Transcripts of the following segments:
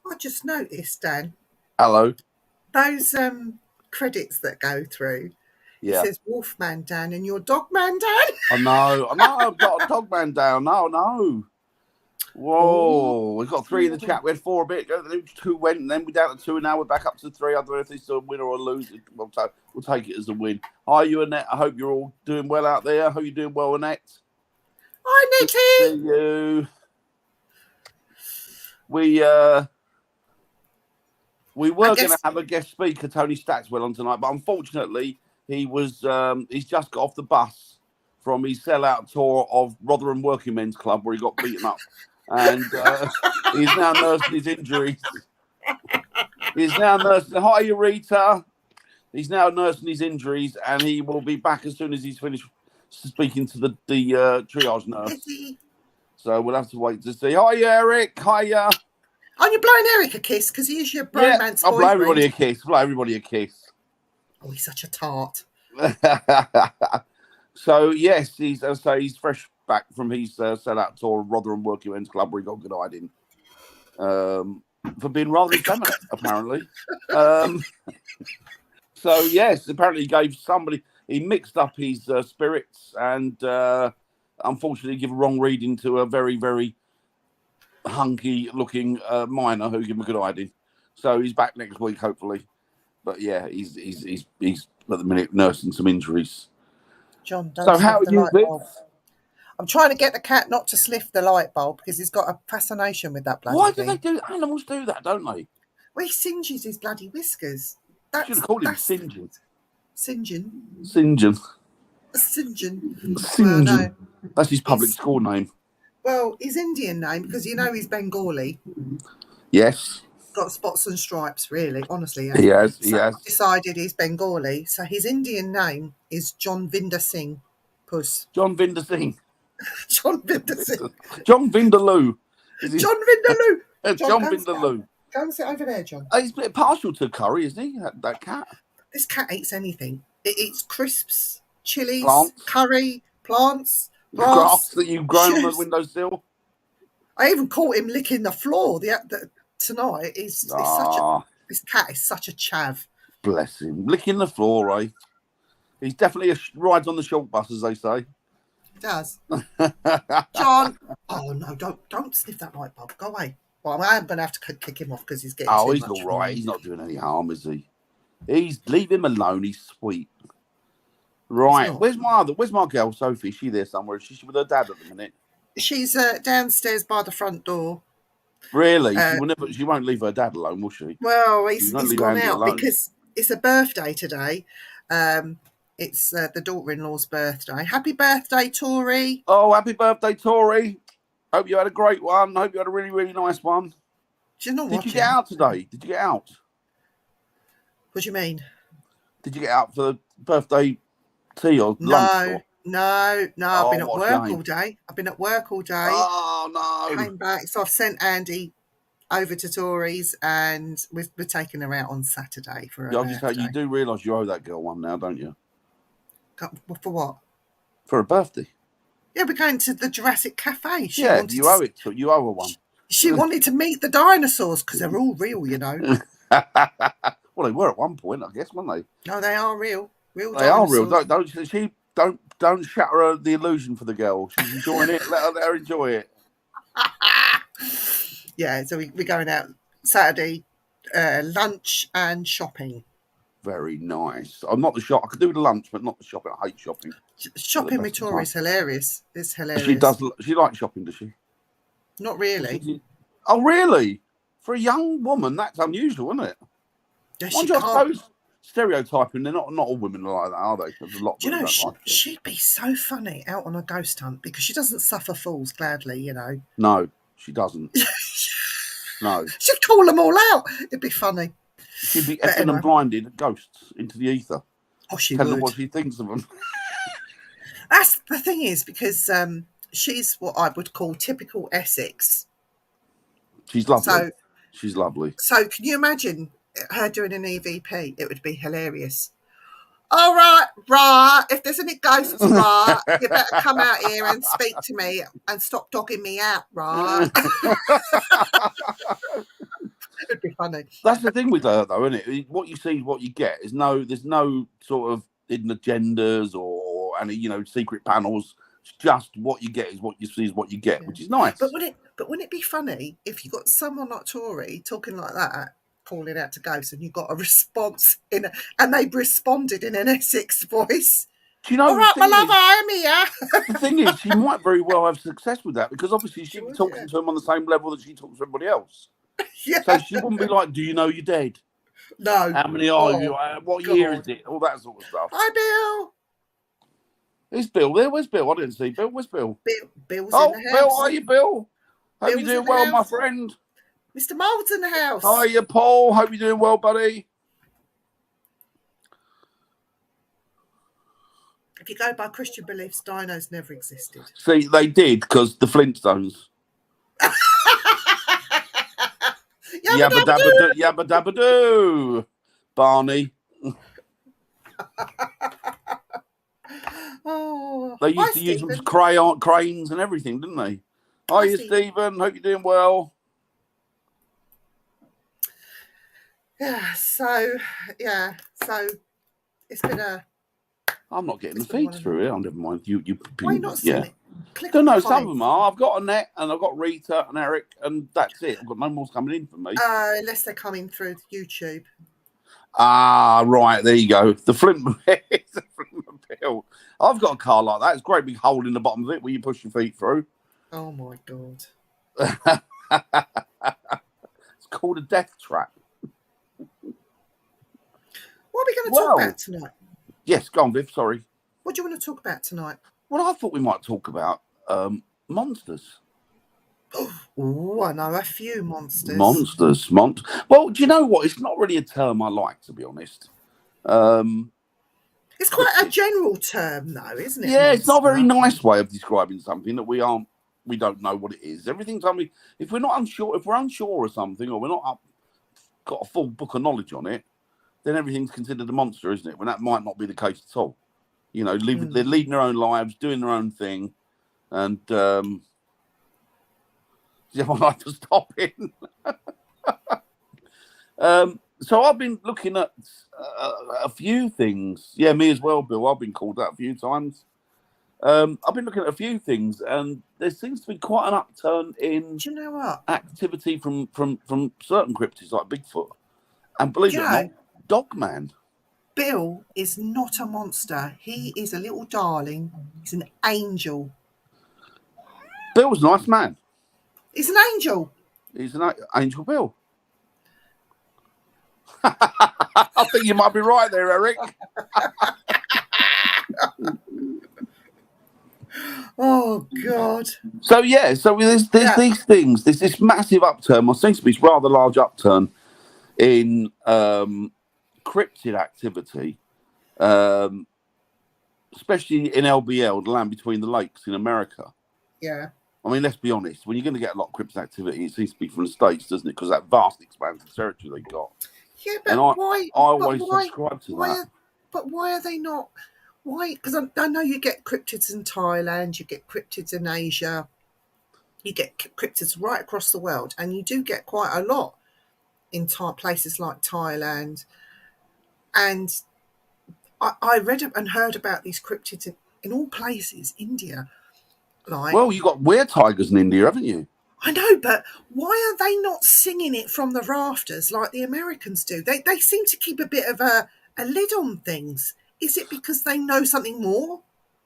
I just noticed, Dan, Hello. those credits that go through. It Yeah. says Wolfman Dan and your Dogman Dan. I know. I've got a dog man down. No. Whoa. We've got 3 in the chat. We had 4 a bit ago. Then 2 went, and then we're down to 2, and now we're back up to 3. I don't know if this is a win or a lose. We'll take it as a win. Hi, you, Annette. I hope you're all doing well out there. I hope you're doing well, Annette. Hi, Good to see Nicky. you. We were going to have a guest speaker, Tony Stackedwell, on tonight, but unfortunately, he's just got off the bus from his sellout tour of Rotherham Working Men's Club, where he got beaten up, and he's now nursing his injuries. He's now nursing. Hi, Rita. He's now nursing his injuries, and he will be back as soon as he's finished speaking to the triage nurse. So we'll have to wait to see. Hi, Eric. Hiya. Are you blowing Eric a kiss? Because he is your bromance boyfriend. I'll blow everybody a kiss. Blow everybody a kiss. Oh, he's such a tart. So, yes, he's fresh back from his sellout tour of Rotherham Working Men's Club, where he got good hiding for being rather effeminate, apparently. So, yes, apparently he mixed up his spirits and unfortunately gave a wrong reading to a very, very hunky-looking miner who gave him a good hiding. So he's back next week, hopefully. But yeah, he's at the minute nursing some injuries. John, so how are you, Viv? I'm trying to get the cat not to sniff the light bulb because he's got a fascination with that bloody Why thing. do they do? Animals do that, don't they? Well, he singes his bloody whiskers. Should have called him Singeing. Singeing. Well, no. That's his public school name. Well, his Indian name, because he's Bengali. Yes. Got spots and stripes, really, honestly. He has. Decided he's Bengali. So his Indian name is John Vinder Singh. Puss. John Vinder Singh. John Vinder Singh. John Vindaloo. John Vindaloo. John Vindaloo. Go and sit over there, John. He's a bit partial to curry, isn't he? That cat. This cat eats anything. It eats crisps, chilies, plants. Curry, plants, grass that you've grown on the windowsill. I even caught him licking the floor tonight. This cat is such a chav. Bless him. Licking the floor, eh? He's definitely rides on the short bus, as they say. He does. John. Oh, no, don't sniff that light bulb. Go away. Well, I am going to have to kick him off because he's getting too he's much all right. He's not doing any harm, is he? Leave him alone. He's sweet. Right. Where's my girl, Sophie? Is she there somewhere? Is she with her dad at the minute? She's downstairs by the front door. Really? She won't leave her dad alone, will she? Well, he's gone out because it's a birthday today. It's the daughter-in-law's birthday. Happy birthday, Tori. Oh, happy birthday, Tori. Hope you had a great one. Hope you had a really, really nice one. Did you get out today? Did you get out? What do you mean? Did you get out for the birthday tea or lunch? No. I've been at work all day. Oh, no. Came back. So I've sent Andy over to Tori's and we're taking her out on Saturday for her birthday. You do realise you owe that girl one now, don't you? For what? For her birthday. Yeah, we're going to the Jurassic Cafe. You owe it to. You owe her one. She wanted to meet the dinosaurs because they're all real, Well, they were at one point, I guess, weren't they? No, they are real. They dinosaurs. Are real. Don't shatter the illusion for the girl. She's enjoying it. Let her enjoy it. Yeah, so we're going out Saturday, lunch and shopping. Very nice. I'm not the shop. I could do the lunch, but not the shopping. I hate shopping. Shopping with Tori is hilarious. It's hilarious. She does. She likes shopping, does she? Not really. Oh, really? For a young woman, that's unusual, isn't it? Yeah, I suppose stereotyping. They're not all women are like that, are they? There's a lot. She'd be so funny out on a ghost hunt because she doesn't suffer fools gladly, No, she doesn't. No. She'd call them all out. It'd be funny. She'd be effing and blinded ghosts into the ether. Oh, she would. Tell them what she thinks of them. That's the thing is because she's what I would call typical Essex. She's lovely. She's lovely. So can you imagine her doing an EVP? It would be hilarious. All right. If there's any ghosts, right, you better come out here and speak to me and stop dogging me out, right? funny. That's the thing with her, though, isn't it? What you see is what you get. There's no sort of hidden agendas or any, secret panels. It's just what you get is what you see is what you get, which is nice. But wouldn't it be funny if you got someone like Tory talking like that, calling out to ghosts, and you got a response and they responded in an Essex voice? Do you know? All right, my love, I'm here. The thing is, she might very well have success with that because obviously she'd be talking to him on the same level that she talks to everybody else. Yeah. So she wouldn't be like, "Do you know you're dead? No. How many are you? What year is it? All that sort of stuff." Hi, Bill. Is Bill there? Where's Bill? I didn't see Bill. Where's Bill? Bill's in the house. Bill, are you, Bill? Hope Bill's you're doing well, my friend. Mr. Mould's in the house. Hiya, Paul. Hope you're doing well, buddy. If you go by Christian beliefs, dinos never existed. See, they did because the Flintstones. Yabba dabba doo, yabba dabba doo, Barney. They used to use them as cranes and everything, didn't they? Hiya, Stephen. Hope you're doing well. So it's been a. I'm not getting the feeds through here. Never mind. You why not seeing it? Don't know. Some of them are. I've got Annette and I've got Rita and Eric, and that's it. I've got no more coming in for me. Unless they're coming through YouTube. Ah, right. There you go. The Flintmobile. I've got a car like that. It's a great big hole in the bottom of it where you push your feet through. Oh my God. It's called a death trap. What are we going to talk about tonight? Yes, go on, Viv. Sorry. What do you want to talk about tonight? Well, I thought we might talk about monsters. Oh, I know a few monsters. Monsters. Well, do you know what? It's not really a term I like, to be honest. It's quite a general term, though, isn't it? Yeah, monster? It's not a very nice way of describing something that we don't know what it is. Everything's only if we're unsure of something, or we're not got a full book of knowledge on it, then everything's considered a monster, isn't it? When that might not be the case at all. They're leading their own lives, doing their own thing, and does everyone like to stop in? So I've been looking at a few things. Yeah, me as well, Bill. I've been called that a few times. I've been looking at a few things, and there seems to be quite an upturn in do you know what? activity from certain cryptids like Bigfoot. And believe it or not, Dogman. Bill is not a monster. He is a little darling. He's an angel. Bill's a nice man. He's an angel. He's an angel, Bill. I think you might be right there, Eric. Oh God! So there's these things. There's this massive upturn. Well, seems to be a rather large upturn in cryptid activity, especially in LBL, the land between the lakes in America. Yeah. I mean, let's be honest. When you're going to get a lot of cryptid activity, it seems to be from the States, doesn't it? Because that vast expansive territory they got. Yeah, but I always subscribe to that. But why are they not? Why? Because I know you get cryptids in Thailand, you get cryptids in Asia, you get cryptids right across the world, and you do get quite a lot in places like Thailand. And I read and heard about these cryptids in all places, India. Well, you got were-tigers in India, haven't you? I know, but why are they not singing it from the rafters like the Americans do? They seem to keep a bit of a lid on things. Is it because they know something more?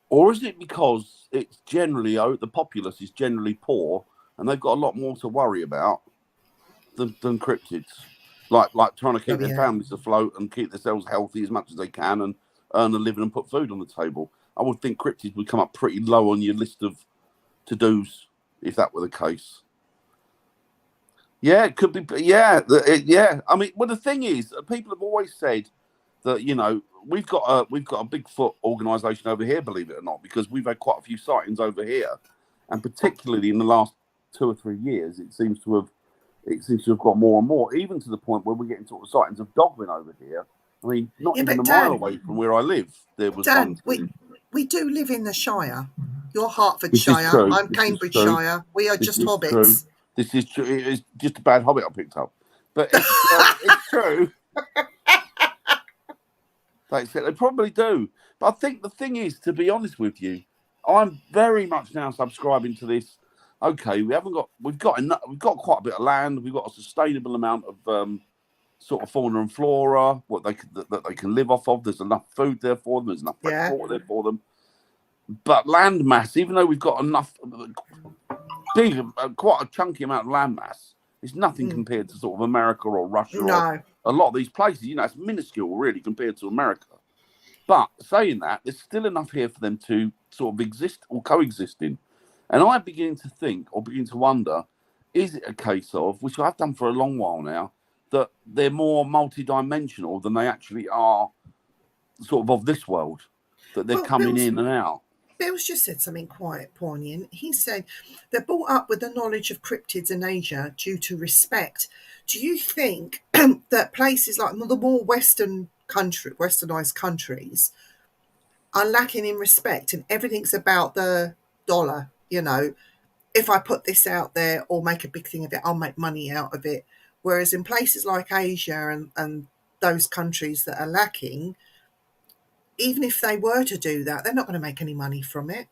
Or is it because it's generally, the populace is generally poor and they've got a lot more to worry about than cryptids? Like trying to keep their families afloat and keep themselves healthy as much as they can and earn a living and put food on the table. I would think cryptids would come up pretty low on your list of to-dos if that were the case. Yeah, it could be. Yeah. I mean, well, the thing is, people have always said that, we've got a Bigfoot organisation over here, believe it or not, because we've had quite a few sightings over here, and particularly in the last 2 or 3 years, it seems to have got more and more, even to the point where we're getting sort of sightings of dogmen over here. I mean, not even a mile away from where I live, there was Dan, we do live in the Shire. You're Hertfordshire. I'm Cambridgeshire. We are just hobbits. This is true. It's just a bad hobbit I picked up. but it's true. They probably do. But I think the thing is, to be honest with you, I'm very much now subscribing to this. Okay, we've got enough, we've got quite a bit of land, we've got a sustainable amount of sort of fauna and flora, that they can live off of. There's enough food there for them. There's enough fresh Yeah. water there for them. But land mass, even though we've got enough, big, quite a chunky amount of land mass, it's nothing compared to sort of America or Russia or a lot of these places. You know, it's minuscule really compared to America. But saying that, there's still enough here for them to sort of exist or coexist in. And I'm beginning to think or begin to wonder, is it a case of, which I've done for a long while now, that they're more multidimensional than they actually are sort of this world, that they're coming in and out? Bill's just said something quite poignant. He said they're brought up with the knowledge of cryptids in Asia due to respect. Do you think that places like the more westernized countries are lacking in respect and everything's about the dollar? You know, if I put this out there or make a big thing of it, I'll make money out of it. Whereas in places like Asia and those countries that are lacking, even if they were to do that, they're not going to make any money from it.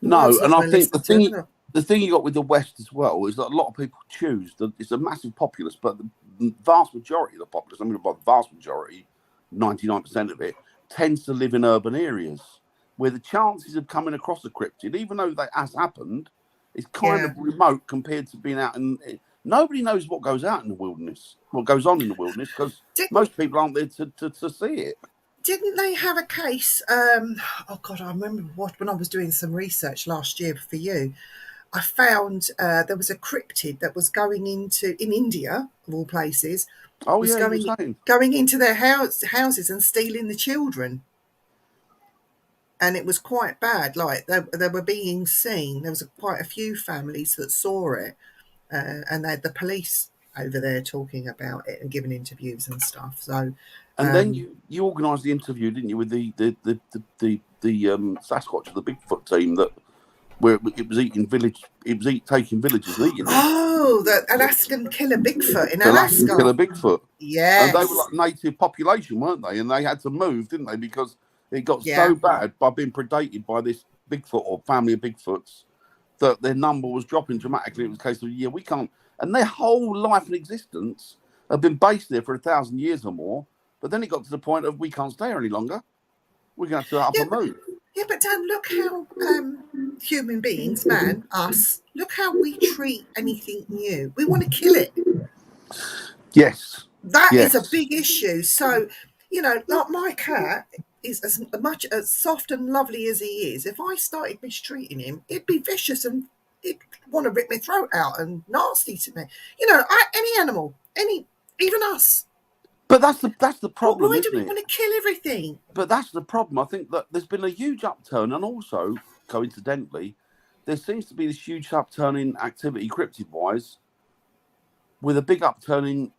The No, world's not and I going to think listen to them. the thing you got with the West as well is that a lot of people choose that it's a massive populace, but the vast majority of the populace, I mean by the vast majority, 99% of it, tends to live in urban areas where the chances of coming across a cryptid, even though that has happened, is kind of remote compared to being out in. Nobody knows what goes out in the wilderness, what goes on in the wilderness, because most people aren't there to see it. Didn't they have a case? Oh God, I remember when I was doing some research last year for you. I found there was a cryptid that was going into in India, of all places. Oh was yeah, you were saying going into their houses and stealing the children, and it was quite bad. Like they were being seen. There was quite a few families that saw it, and they had the police over there talking about it and giving interviews and stuff. So. And then you organised the interview, didn't you, with the Sasquatch, the Bigfoot team that where it was taking villages and eating them. Oh, the Alaskan killer Bigfoot in The Alaskan Alaska. killer Bigfoot. Yes. And they were like native population, weren't they? And they had to move, didn't they? Because it got so bad by being predated by this Bigfoot or family of Bigfoots that their number was dropping dramatically. It was a case of, we can't. And their whole life and existence have been based there for 1,000 years or more. But then it got to the point of we can't stay here any longer. We're going to have to up and move. Yeah, but Dan, look how human beings, us, look how we treat anything new. We want to kill it. Yes. That is a big issue. So, like my cat is as much as soft and lovely as he is. If I started mistreating him, it'd be vicious and he'd want to rip my throat out and nasty to me. Any animal, even us. But that's the problem. Why do we want to kill everything? But that's the problem. I think that there's been a huge upturn, and also, coincidentally, there seems to be this huge upturn in activity, cryptid-wise, with a big upturn in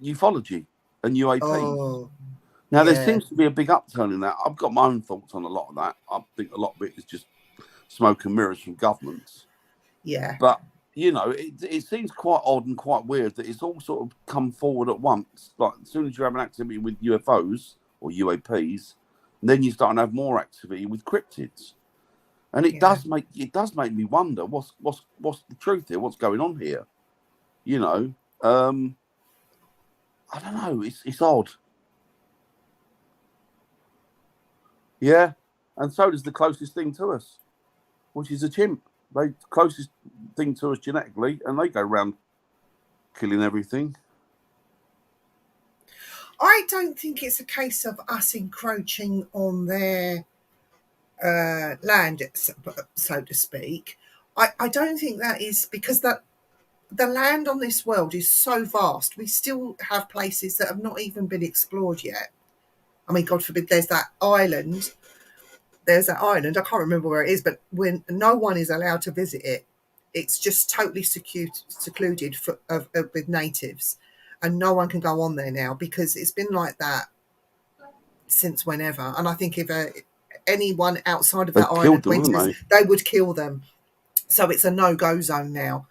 ufology and UAPs. Now, there seems to be a big upturn in that. I've got my own thoughts on a lot of that. I think a lot of it is just smoke and mirrors from governments. Yeah. But it seems quite odd and quite weird that it's all sort of come forward at once. Like as soon as you have an activity with UFOs or UAPs, then you start to have more activity with cryptids, and it does make me wonder what's the truth here, what's going on here. I don't know. It's odd. Yeah, and so does the closest thing to us, which is a chimp. They closest thing to us genetically, and they go around killing everything. I don't think it's a case of us encroaching on their land, so to speak. I don't think that is because the land on this world is so vast. We still have places that have not even been explored yet. I mean, God forbid, there's that island. I can't remember where it is, but when no one is allowed to visit it, it's just totally secluded with natives, and no one can go on there now because it's been like that since whenever. And I think if anyone outside of that island went to this, they would kill them. So it's a no-go zone now.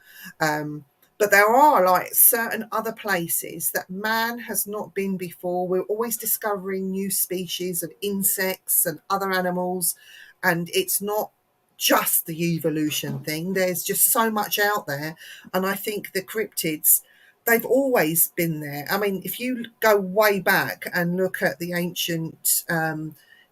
But there are like certain other places that man has not been before. We're always discovering new species of insects and other animals, and it's not just the evolution thing. There's just so much out there, and I think the cryptids, they've always been there. I mean, if you go way back and look at the ancient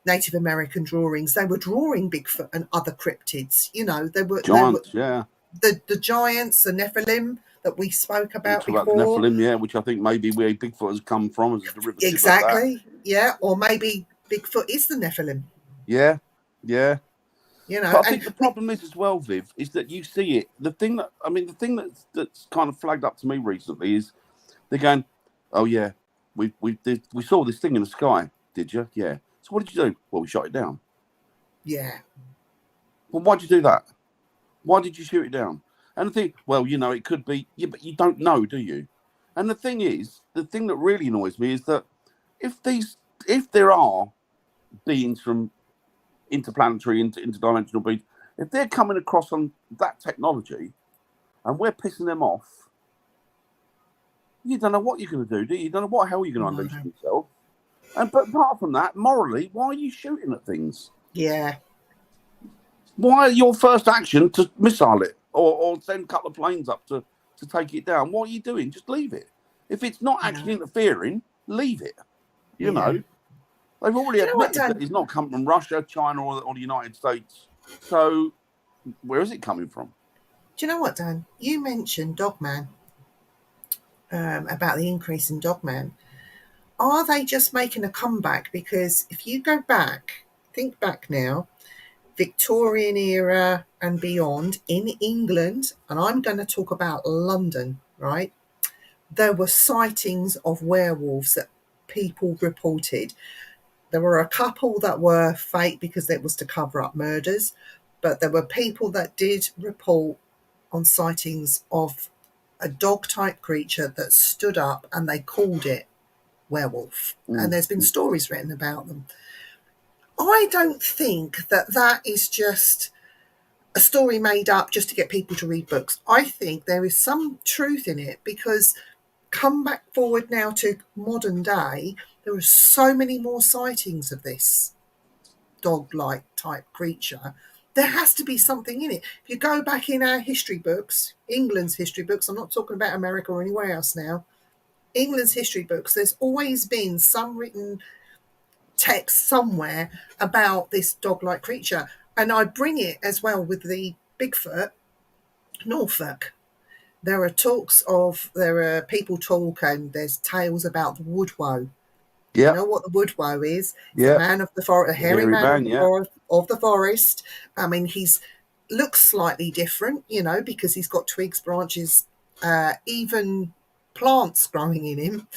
Native American drawings, they were drawing Bigfoot and other cryptids. You know, they were Giants, yeah. the giants, the Nephilim that we spoke We about talk about the before. Nephilim, yeah, which I think maybe where Bigfoot has come from as a derivative of that. Exactly. Yeah. Or maybe Bigfoot is the Nephilim. Yeah, yeah. You know, But I and think the problem is as well, Viv, is that you see it. The thing that's kind of flagged up to me recently is they're going, "Oh yeah, we saw this thing in the sky. Did you? Yeah. So what did you do? Well, we shot it down. yeah, Well, why'd you do that? Why did you shoot it down? And the thing, well, you know, it could be, yeah, but you don't know, do you? And the thing is, the thing that really annoys me is that if there are beings from interplanetary, interdimensional beings, if they're coming across on that technology and we're pissing them off, you don't know what you're going to do, do you? You don't know what hell you're going to unleash on yourself. But apart from that, morally, why are you shooting at things? yeah. Why are your first action to missile it or send a couple of planes up to take it down? What are you doing? Just leave it. If it's not actually interfering, leave it. You know, they've already admitted that it's not come from Russia, China, or the United States. So where is it coming from? Do you know what, Dan? You mentioned Dogman, about the increase in Dogman. Are they just making a comeback? Because if you go back, think back now, Victorian era and beyond in England, and I'm going to talk about London, right? There were sightings of werewolves that people reported. There were a couple that were fake because it was to cover up murders, but there were people that did report on sightings of a dog type creature that stood up and they called it werewolf. And there's been stories written about them. I don't think that is just a story made up just to get people to read books. I think there is some truth in it, because come back forward now to modern day, there are so many more sightings of this dog-like type creature. There has to be something in it. If you go back in our history books, England's history books, I'm not talking about America or anywhere else now, England's history books, there's always been some written text somewhere about this dog-like creature. And I bring it as well with the Bigfoot, Norfolk. There are people talk, and there's tales about the woodwoe. Yeah. You know what the woodwoe is? It's Yeah. a man of the forest, a hairy man of the forest. I mean, he's looks slightly different, you know, because he's got twigs, branches, even plants growing in him.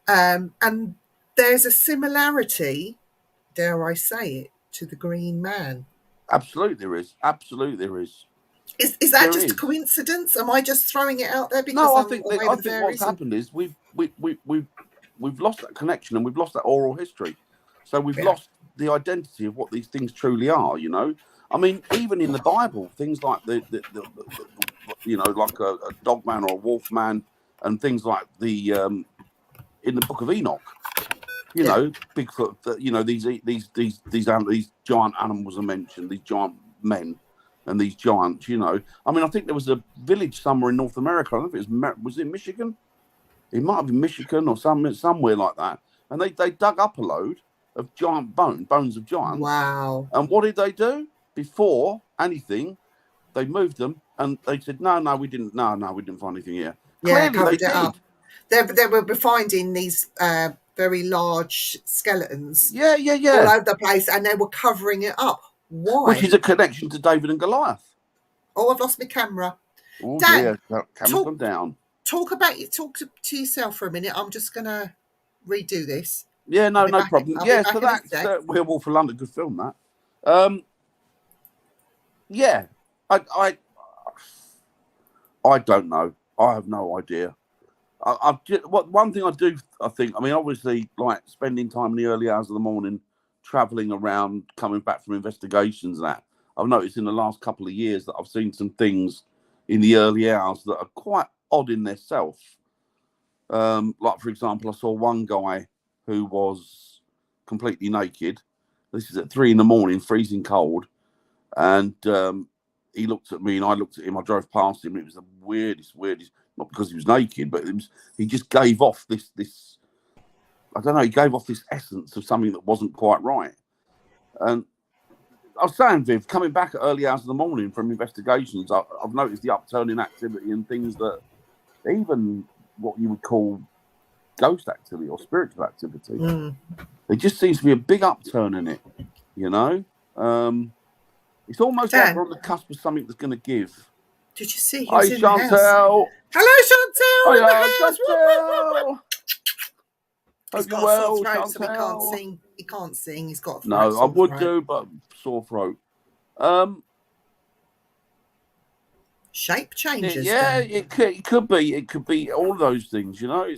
And there's a similarity, dare I say it, to the Green Man. Absolutely there is. Absolutely there is. Is that just a coincidence? Am I just throwing it out there because No, I I'm think away with the fairies? what's happened is we've lost that connection, and we've lost that oral history. So we've lost the identity of what these things truly are. You know, I mean, even in the Bible, things like the you know, like a dog man or a wolf man, and things like the in the Book of Enoch. You know, Bigfoot. You know, these giant animals are mentioned. These giant men. And these giants, you know. I mean, I think there was a village somewhere in North America. I don't know if it was it Michigan? It might have been Michigan or somewhere like that. And they dug up a load of giant bones of giants. Wow. And what did they do? Before anything, they moved them and they said, no, we didn't. No, we didn't find anything here. Yeah, Clearly covered it up. They were finding these very large skeletons. Yeah. All over the place, and they were covering it up. Why? Which is a connection to David and Goliath. Oh, I've lost my camera. Oh, Dan, dear. Camera's gone down. Talk to yourself for a minute. I'm just going to redo this. Yeah, no problem. Yeah, so that's Werewolf for London. Good film, that. Yeah, I don't know. I have no idea. One thing I think. I mean, obviously, like spending time in the early hours of the morning, traveling around, coming back from investigations. That I've noticed in the last couple of years that I've seen some things in the early hours that are quite odd in their self. Like, for example, I saw one guy who was completely naked. This is at 3 a.m, freezing cold. And he looked at me and I looked at him. I drove past him. It was the weirdest, not because he was naked, but he just gave off this, I don't know, he gave off this essence of something that wasn't quite right. And I was saying, Viv, coming back at early hours of the morning from investigations, I've noticed the upturn in activity and things that even what you would call ghost activity or spiritual activity, there just seems to be a big upturn in it, you know? It's almost like we're on the cusp of something that's going to give. Did you see? He Hi, was in the house. Chantel. Hello, Chantel. Hi, in the house. Chantel. Hope He's you're got a sore well, throat, Chantel. so he can't sing. He can't sing. He's got a no, I would do, but sore throat. Shape changes. It could be. It could be all those things, you know.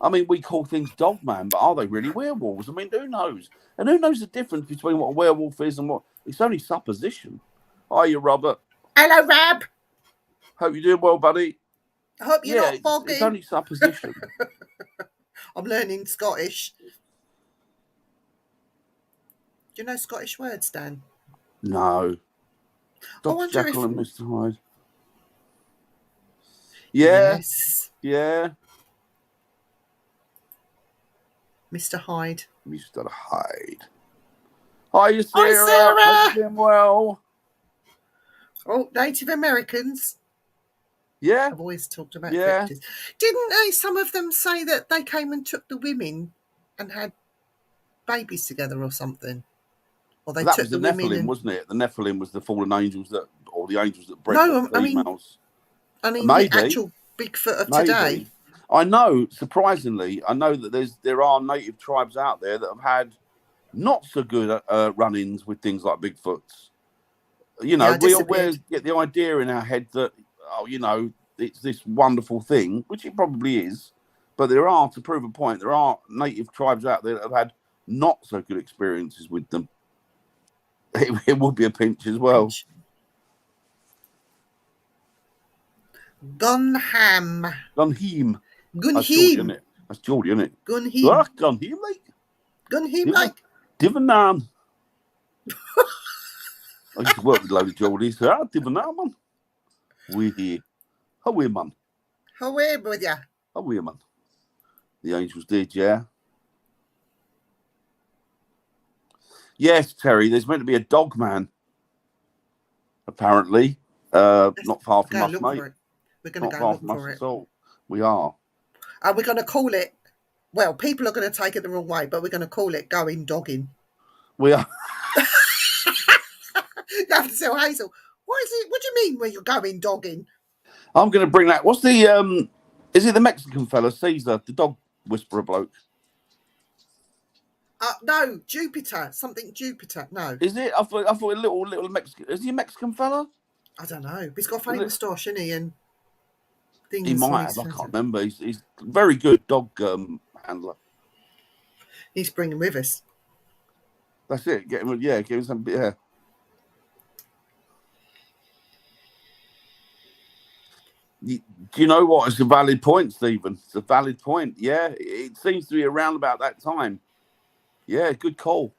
I mean, we call things dogman, but are they really werewolves? I mean, who knows? And who knows the difference between what a werewolf is and what? It's only supposition. Hiya, Robert. Hello, Rab. Hope you're doing well, buddy. I hope you're not foggy. It's only supposition. I'm learning Scottish. Do you know Scottish words, Dan? No. Dr. Jekyll and Mr. Hyde. Yeah. Yes. Yeah. Mr. Hyde. Mr. Hyde. Hi, Sarah. Hi, Sarah. Hope you're doing well. Oh, Native Americans. Yeah. I've always talked about cryptids. Didn't some of them say that they came and took the women and had babies together or something? Or they that took was the Nephilim, wasn't it? The Nephilim was the fallen angels or the angels that bred the females. I mean maybe. The actual Bigfoot of today. I know, surprisingly, that there are native tribes out there that have had not so good run-ins with things like Bigfoots. You know, we always get the idea in our head that, it's this wonderful thing, which it probably is. But to prove a point, there are native tribes out there that have had not so good experiences with them. It would be a pinch as well. Gunham. Gunhim. Gunhim. That's Geordie, isn't it? Gunhim. Ah, Gunhim, like. Gunhim, like. Divanan. I used to work with a load of Geordies. Divanan, man. We're here. How are you, man? How are you, with ya? How are you, man? The angels did, yeah. Yes, Terry, there's meant to be a dog man, apparently. Not far from us, mate. We're going to go look for it. At all. We are. And we're going to call it, well, people are going to take it the wrong way, but we're going to call it going dogging. We are. You have to tell Hazel, what do you mean when you're going dogging? I'm going to bring that. What's the, is it the Mexican fella, Caesar, the dog whisperer bloke? No, Jupiter. Something Jupiter. No. Is it? I thought a little Mexican. Is he a Mexican fella? I don't know. But he's got a funny moustache, isn't he? And things. He might have. I can't remember. He's very good dog handler. He's bringing with us. That's it. Get him some. Yeah. Do you know what? It's a valid point, Stephen. It's a valid point. Yeah, it seems to be around about that time. Yeah, good call.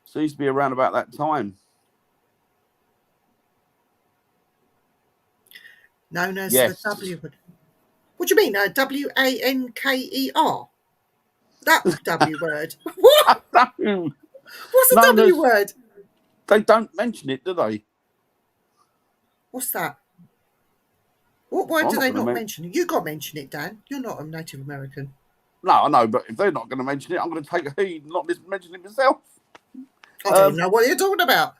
Seems to be around about that time. Known as the W. What do you mean? WANKER? That W word. What? What's the W word? They don't mention it, do they? What's that? What word do they not mention? You got to mention it, Dan. You're not a Native American. No, I know, but if they're not going to mention it, I'm going to take a heed and not mention it myself. I don't even know what you're talking about.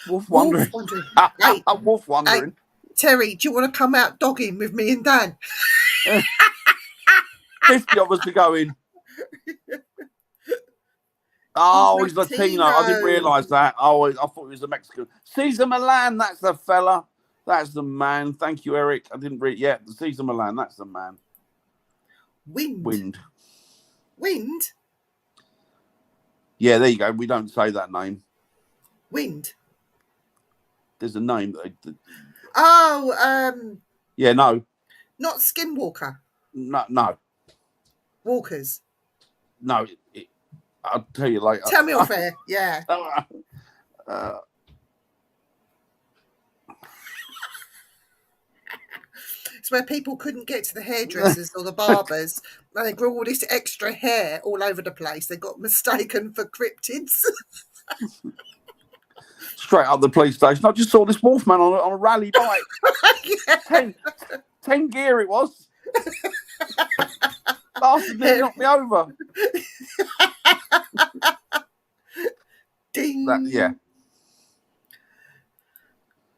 Wolf wondering. Hey, Wolf wondering. Hey, Terry, do you want to come out dogging with me and Dan? 50 of us are going. Oh, he's Latino. I didn't realise that. Oh, I thought he was a Mexican. Cesar Milan, that's the fella. That's the man. Thank you, Eric. I didn't read yet. Cesar Milan, that's the man. Wind. Yeah, there you go. We don't say that name. Wind. There's a name that. Oh, Yeah, no, not Skinwalker. no. Walkers. No, I'll tell you later. Tell me off air. Yeah. uh, It's where people couldn't get to the hairdressers or the barbers. And they grew all this extra hair all over the place. They got mistaken for cryptids. straight up the police station. I just saw this Wolfman on a rally bike. Yeah. 10 gear it was. Bastard nearly knocked me over. Ding. Yeah.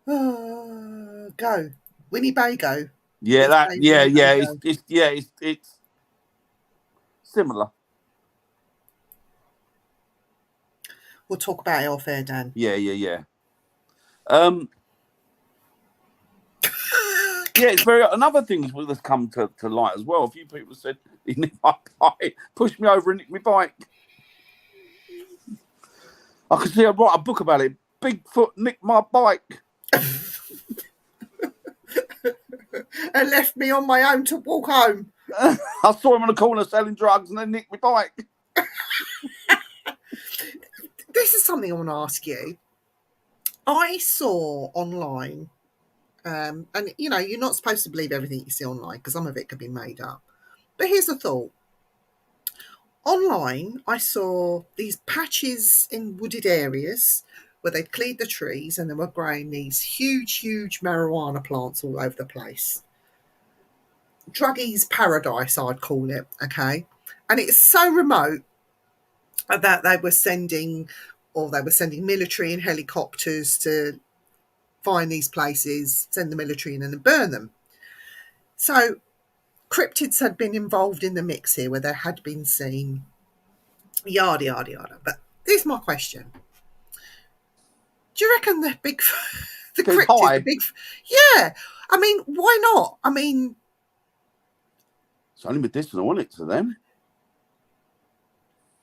Go. Winnebago. Yeah, Winnebago. it's similar. We'll talk about it off air, Dan. Yeah. Yeah, it's very. Another thing that's come to light as well. A few people said he nicked my bike, pushed me over and nicked my bike. I could see I'd write a book about it. Bigfoot nicked my bike. And left me on my own to walk home. I saw him on the corner selling drugs and then nicked my bike. This is something I want to ask you. I saw online, and you're not supposed to believe everything you see online because some of it could be made up. But here's the thought. Online, I saw these patches in wooded areas where they'd cleared the trees and they were growing these huge marijuana plants all over the place. Druggie's paradise, I'd call it, okay? And it's so remote that they were sending military and helicopters to find these places, send the military in and then burn them. So cryptids had been involved in the mix here where they had been seen, yada, yada, yada. But here's my question. Do you reckon the cryptid, yeah. I mean, why not? I mean, it's only medicinal, isn't it, to them?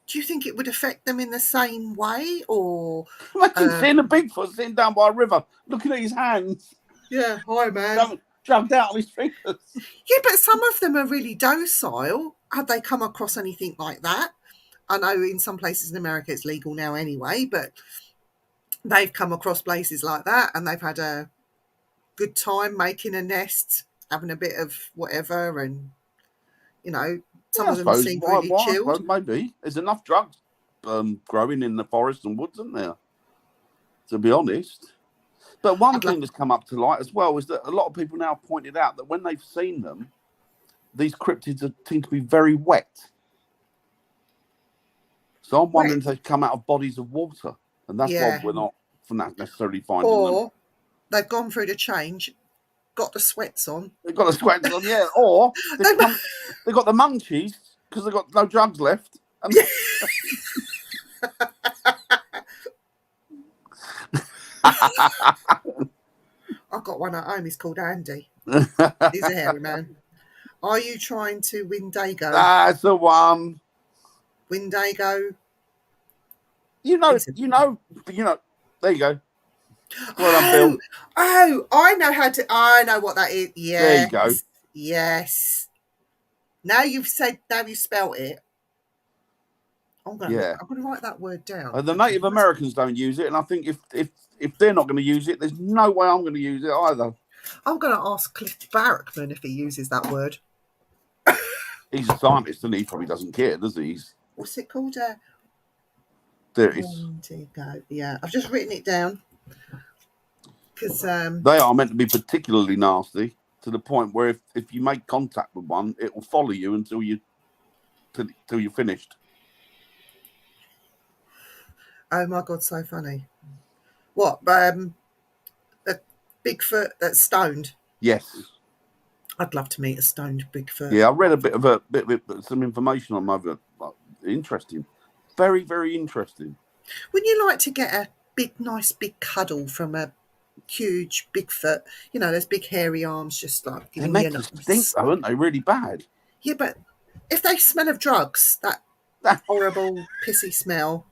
Do you think it would affect them in the same way, or imagine seeing a Bigfoot sitting down by a river, looking at his hands? Yeah, hi man, jumped out on his fingers. Yeah, but some of them are really docile. Had they come across anything like that? I know in some places in America it's legal now anyway, but they've come across places like that and they've had a good time making a nest, having a bit of whatever, and some of them seem really chilled. Maybe there's enough drugs growing in the forest and woods, isn't there? To be honest. But one thing that's come up to light as well is that a lot of people now pointed out that when they've seen them, these cryptids seem to be very wet. So I'm wondering if they've come out of bodies of water, and that's why we're not necessarily finding them. Or they've gone through the change, got the sweats on. They've got the sweats on, yeah. Or they've got the munchies because they've got no drugs left. And I've got one at home. He's called Andy. He's a hairy man. Are you trying to Windago? That's the one. Windago. You know. There you go. Well done, Bill. Oh, I know what that is. Yes. There you go. Yes. Now you've spelt it. I'm going to write that word down. The Native Americans don't use it, and I think if they're not going to use it, there's no way I'm going to use it either. I'm going to ask Cliff Barrickman if he uses that word. He's a scientist, and he probably doesn't care, does he? What's it called? There it is. Yeah, I've just written it down. Because they are meant to be particularly nasty to the point where if you make contact with one, it will follow you until you're finished. Oh my God, so funny. What? A Bigfoot that's stoned? Yes. I'd love to meet a stoned Bigfoot. Yeah, I read a bit of some information on over. Interesting. Very, very interesting. Wouldn't you like to get a nice big cuddle from a huge Bigfoot? Those big hairy arms, just like they make you stink, though, aren't they? Really bad. Yeah, but if they smell of drugs, that horrible pissy smell.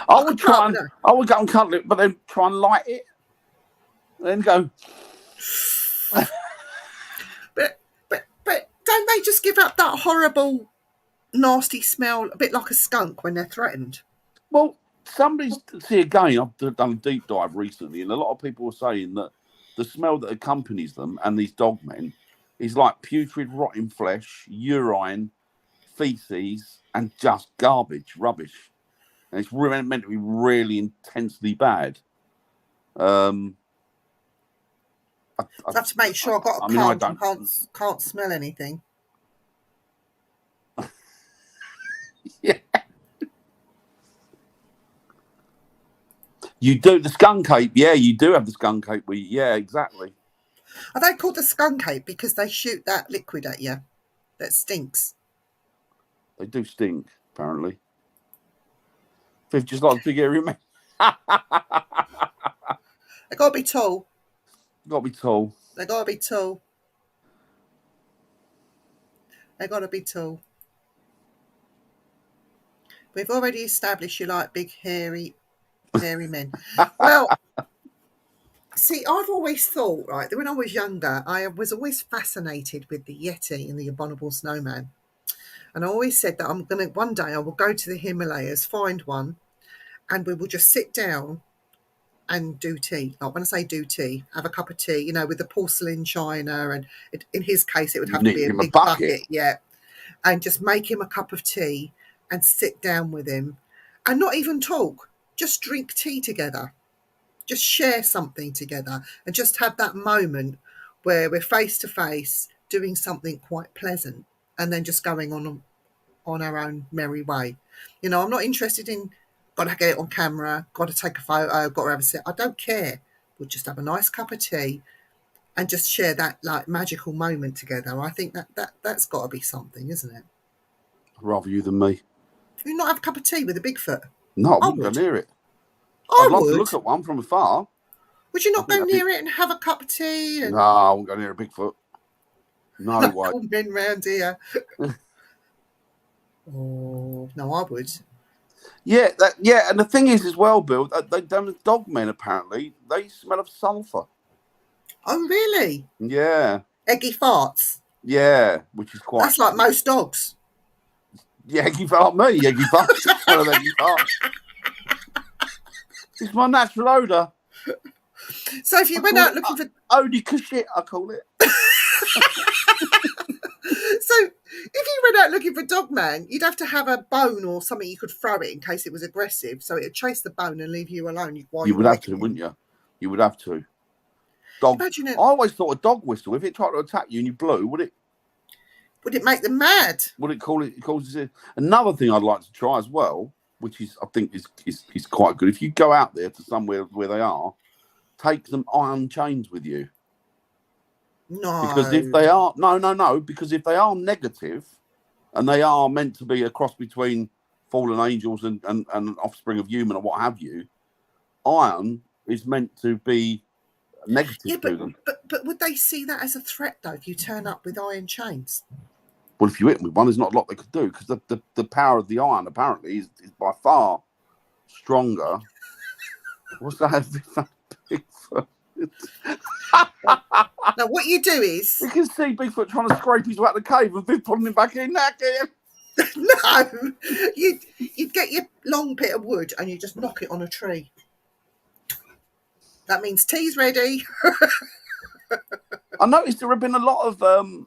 I would go and cuddle it, but then try and light it. Then go. But don't they just give up that horrible, nasty smell, a bit like a skunk when they're threatened? Well, see again. I've done a deep dive recently, and a lot of people were saying that the smell that accompanies them and these dog men is like putrid, rotting flesh, urine, feces, and just garbage, rubbish. And it's really meant to be really intensely bad. I have to make sure I've got a I mean, I pump don't. and can't smell anything. Yeah. You do the skunk ape, yeah. You do have the skunk ape. Yeah, exactly. Are they called the skunk ape because they shoot that liquid at you that stinks? They do stink, apparently. They've just like big area men. They got to be tall. Got to be tall. They got to be tall. They got to be tall. We've already established you like big hairy men. Well, see, I've always thought, right, that when I was younger, I was always fascinated with the Yeti and the abominable snowman. And I always said that one day I will go to the Himalayas, find one, and we will just sit down and do tea. Like when I say do tea, have a cup of tea, you know, with the porcelain china. And in his case, it would You have to need be a him a big bucket. bucket, yeah. And just make him a cup of tea and sit down with him and not even talk, just drink tea together. Just share something together and just have that moment where we're face to face doing something quite pleasant and then just going on our own merry way. You know, I'm not interested in got to get it on camera, got to take a photo, got to have a sit. I don't care. We'll just have a nice cup of tea and just share that like magical moment together. I think that's got to be something, isn't it? Rather you than me. You not have a cup of tea with a Bigfoot? No, I I wouldn't go would. near it. I I'd love to would. look at one from afar. Would you I not think go that'd be. near it and have a cup of tea? No, And I wouldn't go near a Bigfoot. No way. cool men round here. Oh no, I would. Yeah, and the thing is as well, Bill, they done dog men apparently. They smell of sulphur. Oh really? Yeah. Eggy farts. Yeah, which is quite. That's like most dogs. Yeah, eggy fart me, eggy fart. Smell of eggy fart. It's my natural odour. So if you went out looking for Odie shit, I call it. So if you went out looking for dog man, you'd have to have a bone or something you could throw it in case it was aggressive. So it'd chase the bone and leave you alone while You you would were have licking to, him. wouldn't you? You would have to. Dog. Imagine it. I always thought a dog whistle, if it tried to attack you and you blew, would it make them mad? Would it call it? It causes it. Another thing I'd like to try as well, which is I think is quite good. If you go out there to somewhere where they are, take some iron chains with you. No. Because if they are because if they are negative, and they are meant to be a cross between fallen angels and offspring of human or what have you, iron is meant to be negative to them. But would they see that as a threat though if you turn up with iron chains? Well, if you hit them with one, there's not a lot they could do because the power of the iron apparently is by far stronger. What's that? Bigfoot. Now, what you do is You can see Bigfoot trying to scrape his way out the cave and Viv pulling him back in. no, you'd get your long bit of wood and you just knock it on a tree. That means tea's ready. I noticed there have been a lot of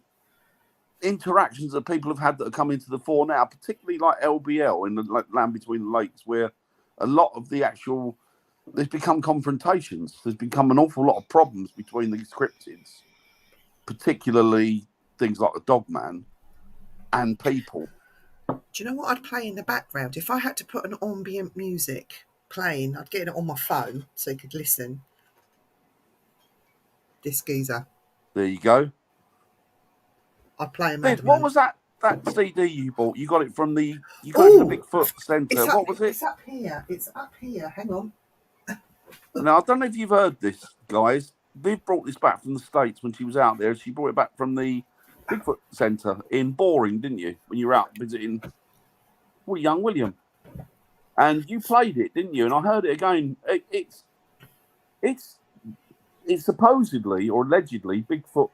interactions that people have had that are coming to the fore now, particularly like LBL in the land between the lakes, where a lot of the actual there's become confrontations. There's become an awful lot of problems between these cryptids, particularly things like the Dogman and people. Do you know what I'd play in the background? If I had to put an ambient music playing, I'd get it on my phone so you could listen. This geezer. There you go. I'd play a Viv, what was that CD you bought? You got it from the Bigfoot Centre. What was it? It's up here. It's up here. Hang on. Now, I don't know if you've heard this, guys. Viv brought this back from the States when she was out there. She brought it back from the Bigfoot Centre in Boring, didn't you? When you were out visiting young William. And you played it, didn't you? And I heard it again. It's it's supposedly or allegedly Bigfoot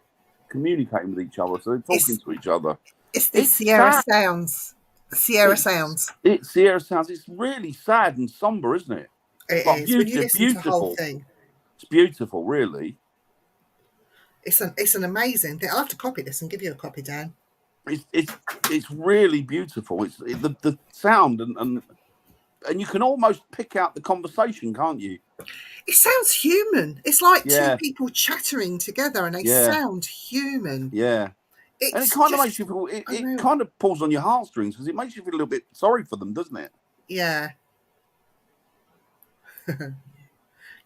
communicating with each other, so they're talking It's to each other. it's the It's Sierra sad. Sounds. Sierra Sounds. It's Sierra Sounds. It's really sad and somber, isn't it? It But is. When you beautiful, listen to the whole beautiful. thing, It's beautiful, really. it's an amazing thing. I'll have to copy this and give you a copy, Dan. It's really beautiful. The sound and you can almost pick out the conversation, can't you? It sounds human. It's like two Yeah, people chattering together and they yeah, sound human. yeah. And it It's kind of makes you just feel. It unreal. kind of pulls on your heartstrings because it makes you feel a little bit sorry for them, doesn't it? Yeah.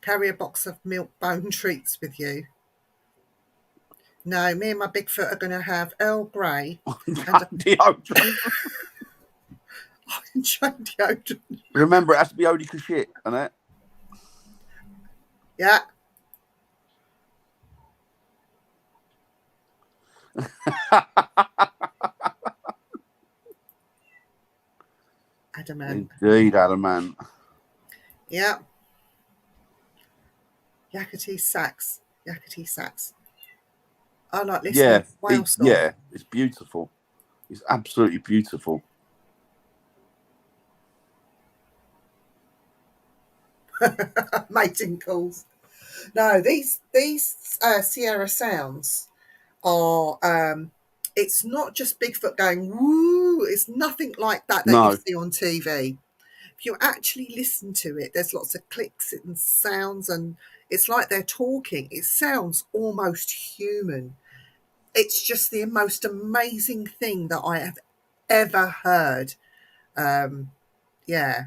Carry a box of milk bone treats with you. No, me and my Bigfoot are going to have Earl Grey and a Deodorant. orange deodorant. Remember, it has to be Odie shit, and that. Yeah. Adamant. Indeed, Adamant. Yeah. Yakety sax. Yakety sax. I like listening Yeah, to whale song. yeah. It's beautiful. It's absolutely beautiful. Mating calls. No, these Sierra Sounds are. It's not just Bigfoot going woo. It's nothing like that you No, see on TV. If you actually listen to it, there's lots of clicks and sounds, and it's like they're talking. It sounds almost human. It's just the most amazing thing that I have ever heard. Yeah,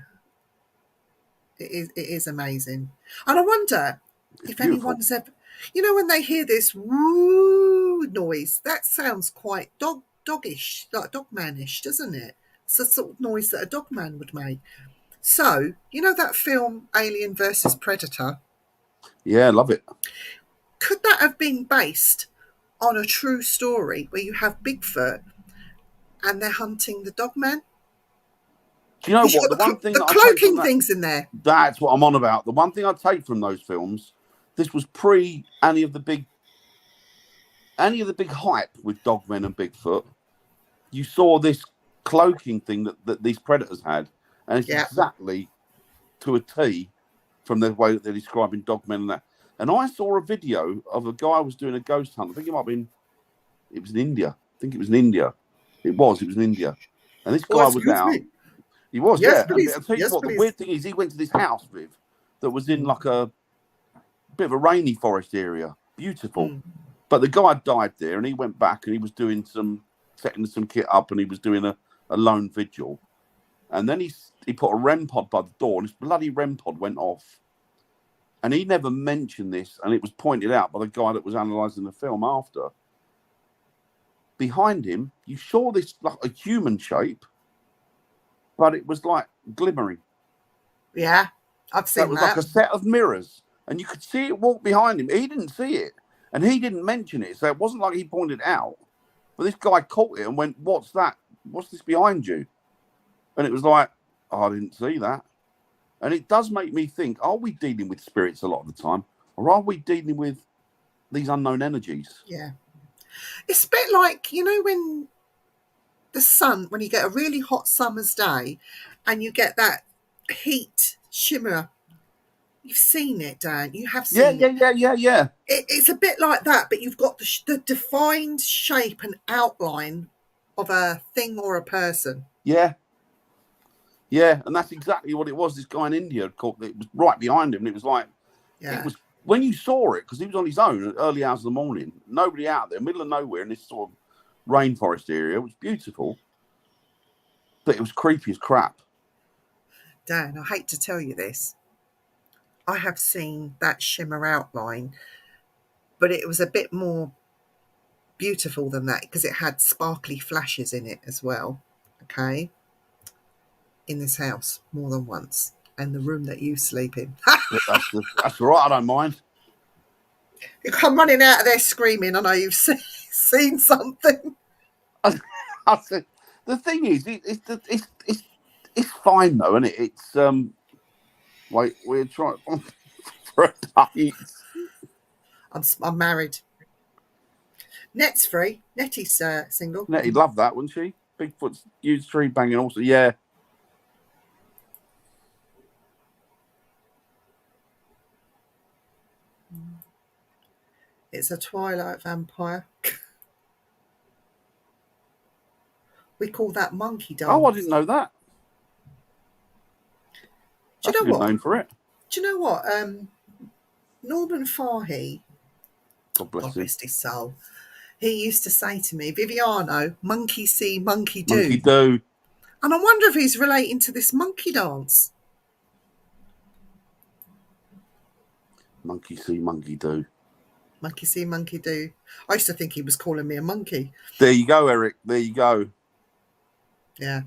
it is amazing. And I wonder it's if beautiful. anyone's ever, when they hear this woo noise, that sounds quite doggish, like dogmanish, doesn't it? It's the sort of noise that a dogman would make. So, that film Alien versus Predator, Yeah, I love it. could that have been based on a true story where you have Bigfoot and they're hunting the dogman? Do you know Because you've what? The got one thing the that I take from cloaking that, things in there. that's what I'm on about. The one thing I take from those films, this was pre any of the big hype with Dogmen and Bigfoot. You saw this cloaking thing that these predators had, and it's Yeah. exactly to a T from the way that they're describing Dogmen and that. And I saw a video of a guy who was doing a ghost hunt. I think it was in India. I think it was in India. It was in India. And this Oh, guy was excuse out. me. He was, Yes, yeah. And please. I'll tell you Yes, what, the please. weird thing is, he went to this house, Viv, that was in Mm, like a bit of a rainy forest area. Beautiful. mm. But the guy died there, and he went back and he was doing setting some kit up, and he was doing a lone vigil. And then he put a REM pod by the door, and this bloody REM pod went off. And he never mentioned this, and it was pointed out by the guy that was analysing the film after. Behind him, you saw this like a human shape, but it was like glimmering. Yeah, I've So it seen was like that. a set of mirrors, and you could see it walk behind him. He didn't see it, and he didn't mention it, so it wasn't like he pointed it out. But this guy caught it and went, "What's that? What's this behind you?" And it was like, oh, "I didn't see that." And it does make me think: are we dealing with spirits a lot of the time, or are we dealing with these unknown energies? Yeah. It's a bit like, when when you get a really hot summer's day and you get that heat shimmer. You've seen it, Dan. You have Yeah, seen yeah, it. yeah, yeah, yeah. It's a bit like that, but you've got the defined shape and outline of a thing or a person. Yeah, yeah, and that's exactly what it was. This guy in India caught it was right behind him, and it was like it Yeah. was when you saw it because he was on his own at early hours of the morning, nobody out there, middle of nowhere in this sort of rainforest area. It was beautiful, but it was creepy as crap. Dan, I hate to tell you this. I have seen that shimmer outline, but it was a bit more beautiful than that because it had sparkly flashes in it as well. Okay. In this house more than once. And the room that you sleep in. That's all right. I don't mind. You come running out of there screaming. I know you've seen something. I said, the thing is, it's fine though, isn't it? It's wait, we're trying for a date. I'm married. Net's free. Nettie's single. Nettie loved that, wouldn't she? Bigfoot's huge tree banging also. Yeah. It's a Twilight vampire. We call that monkey dance. Oh, I didn't know that. That's a good name for it. Do you know what? Norman Farhi, God bless his soul, he used to say to me, Viviano, monkey see, monkey do. Monkey do. And I wonder if he's relating to this monkey dance. Monkey see, monkey do. Monkey see, monkey do. I used to think he was calling me a monkey. There you go, Eric. There you go. Yeah.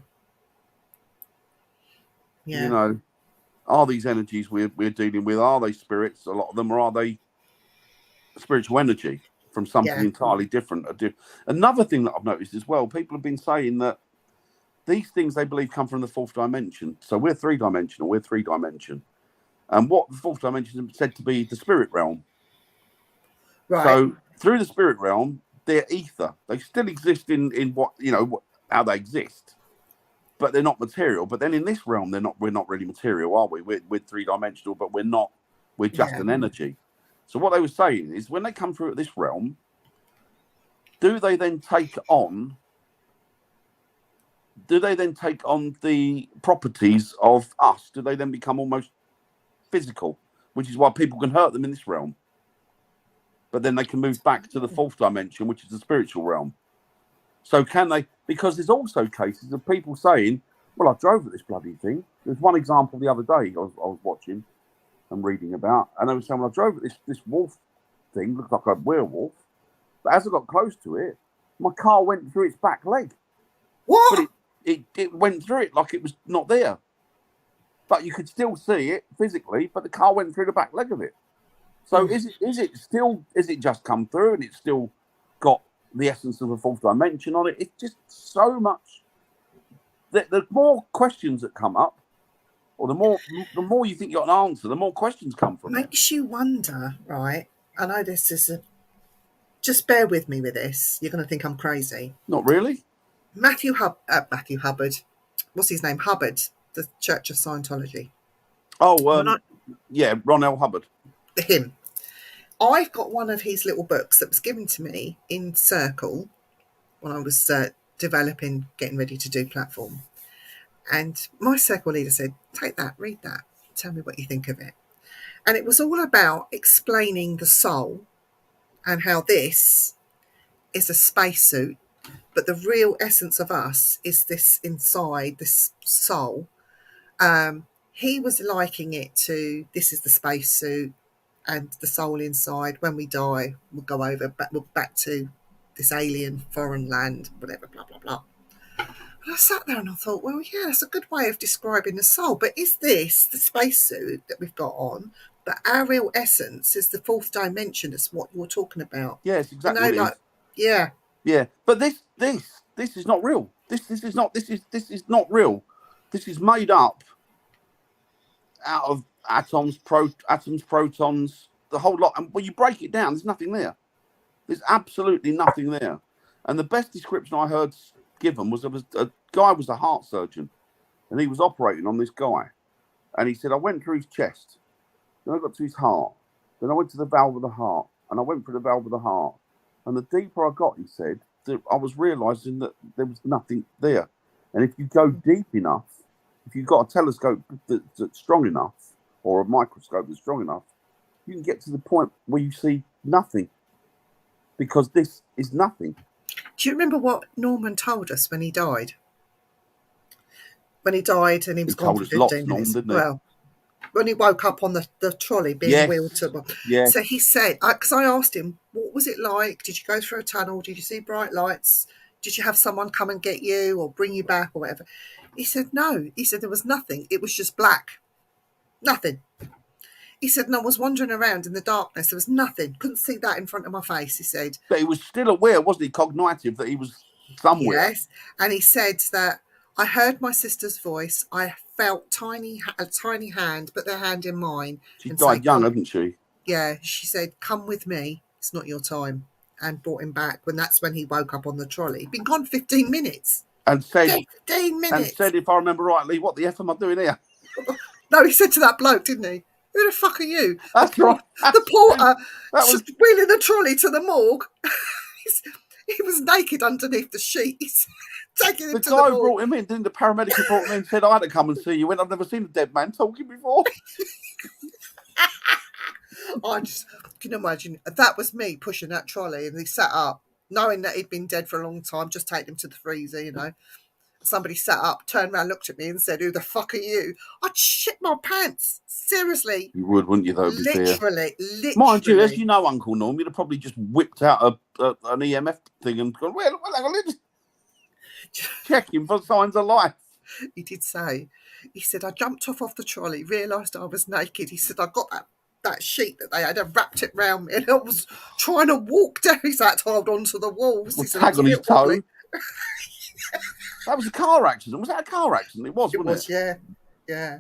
Yeah. You know, are these energies we're dealing with, are they spirits? A lot of them, or are they spiritual energy from something entirely different? Another thing that I've noticed as well, people have been saying that these things they believe come from the fourth dimension. So we're three-dimensional, we're three-dimension. And what the fourth dimension is said to be the spirit realm. Right. So through the spirit realm, they're ether. They still exist in what, how they exist. But they're not material. But then in this realm, we're not really material, are we? We're three-dimensional, but we're not. We're just an energy. So what they were saying is when they come through this realm, do they then take on the properties of us? Do they then become almost physical, which is why people can hurt them in this realm? But then they can move back to the fourth dimension, which is the spiritual realm. So can they? Because there's also cases of people saying, well, I drove at this bloody thing. There's one example the other day I was watching and reading about, and they were saying, well, I drove at this wolf thing, looked like a werewolf, but as I got close to it, my car went through its back leg. What? But it went through it like it was not there. But you could still see it physically, but the car went through the back leg of it. So is it just come through and it's still got the essence of the fourth dimension on it? It's just so much. The more questions that come up, or the more you think you got an answer, the more questions come from it. Makes you wonder, right? I know this is just bear with me with this. You're going to think I'm crazy. Not really. Matthew Hubbard. What's his name? Hubbard, the Church of Scientology. Oh, Ron L. Hubbard. Him. I've got one of his little books that was given to me in Circle when I was getting ready to do platform. And my Circle leader said, take that, read that, tell me what you think of it. And it was all about explaining the soul and how this is a spacesuit, but the real essence of us is this inside, this soul. He was likening it to this is the spacesuit, and the soul inside, when we die, we'll go over, back to this alien foreign land, whatever, blah, blah, blah. And I sat there and I thought, well, yeah, that's a good way of describing the soul. But is this the spacesuit that we've got on? But our real essence is the fourth dimension. That's what you're talking about. Yes, exactly. What it is. Yeah. Yeah. But this is not real. This is not real. This is made up out of atoms, protons, the whole lot. And when you break it down, there's nothing there. There's absolutely nothing there. And the best description I heard given was there was a guy was a heart surgeon, and he was operating on this guy. And he said, I went through his chest, then I got to his heart, then I went to the valve of the heart, and I went through the valve of the heart. And the deeper I got, he said, I was realizing that there was nothing there. And if you go deep enough, if you've got a telescope that's strong enough, or a microscope that's strong enough, you can get to the point where you see nothing, because this is nothing. Do you remember what Norman told us when he died? When he died and he was gone for 15 minutes. Well, when he woke up on the trolley being wheeled to... Yes. So he said, because I asked him, what was it like? Did you go through a tunnel? Did you see bright lights? Did you have someone come and get you or bring you back or whatever? He said, no. He said there was nothing. It was just black. Nothing. He said, and I was wandering around in the darkness. There was nothing. Couldn't see that in front of my face, he said. But he was still aware, wasn't he, cognitive, that he was somewhere. Yes. And he said that I heard my sister's voice. I felt a tiny hand, put their hand in mine. She died young, hadn't she? Yeah, she said, "Come with me. It's not your time," and brought him back. That's when he woke up on the trolley. He'd been gone 15 minutes. And said, 15 minutes. if I remember rightly, what the F am I doing here? No, he said to that bloke, didn't he? Who the fuck are you? That's right. The porter That was wheeling the trolley to the morgue. He was naked underneath the sheets, taking him the to guy the who morgue. brought him in, didn't the paramedic who brought him in said, I had to come and see you. Went, I've never seen a dead man talking before. I just can imagine that was me pushing that trolley, and he sat up, knowing that he'd been dead for a long time. Just take him to the freezer, you know. Somebody sat up, turned around, looked at me, and said, "Who the fuck are you?" I'd shit my pants. Seriously, You would, wouldn't you, though, to be fair? literally. Mind you, as you know, Uncle Norm, you'd have probably just whipped out an EMF thing and gone, well, hang on, let's check him for signs of life. He did say, he said, "I jumped off the trolley, realised I was naked." He said, "I got that sheet that they had, I wrapped it round me, and I was trying to walk down." He's had to hold on to the walls. With He said, tag on his toe. wobbly. That was a car accident. Was that a car accident? It was, wasn't it? Yeah, yeah.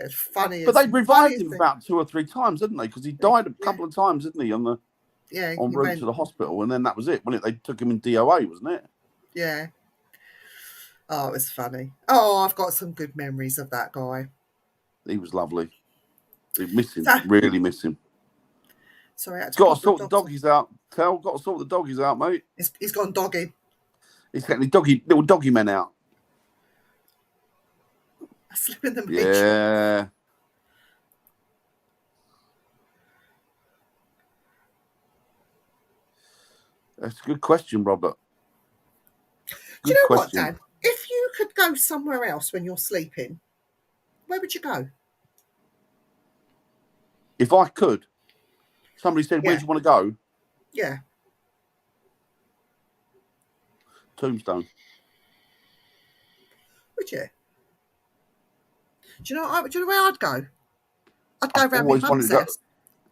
It's funny. But they revived him about 2 or 3 times, didn't they? Because he died a couple of times, didn't he, on route to the hospital, and then that was it, wasn't it? They took him in DOA, wasn't it? Yeah. Oh, it was funny. Oh, I've got some good memories of that guy. He was lovely. We miss him. Really miss him. Sorry, I had to got to sort the doggies out. Got to sort the doggies out, mate. He's gone dogging. He's getting little doggy men out. I slip in the beach. Yeah. That's a good question, Robert. Do you know what, Dan? If you could go somewhere else when you're sleeping, where would you go? If I could. Somebody said, where do you want to go? Yeah. Tombstone. Would you? Do you know where I'd go? I'd go around my mum's house.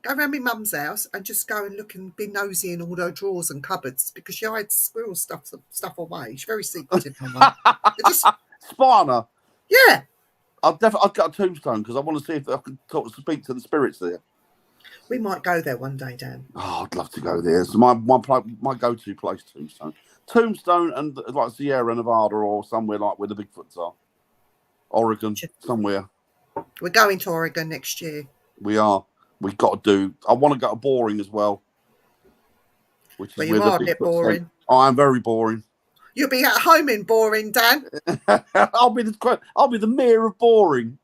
Go around my mum's house and just go and look and be nosy in all her drawers and cupboards, because she hides squirrel stuff away. She's very secretive, my mum. Spanner. Yeah. I'd go to Tombstone because I want to see if I can speak to the spirits there. We might go there one day, Dan. Oh, I'd love to go there. It's my go-to place, Tombstone. Tombstone and like Sierra Nevada or somewhere like where the Bigfoots are. Oregon, somewhere. We're going to Oregon next year. We are. We've got to do. I want to go to Boring as well. Which is you are a bit boring. I am very boring. You'll be at home in Boring, Dan. I'll be the mayor of Boring.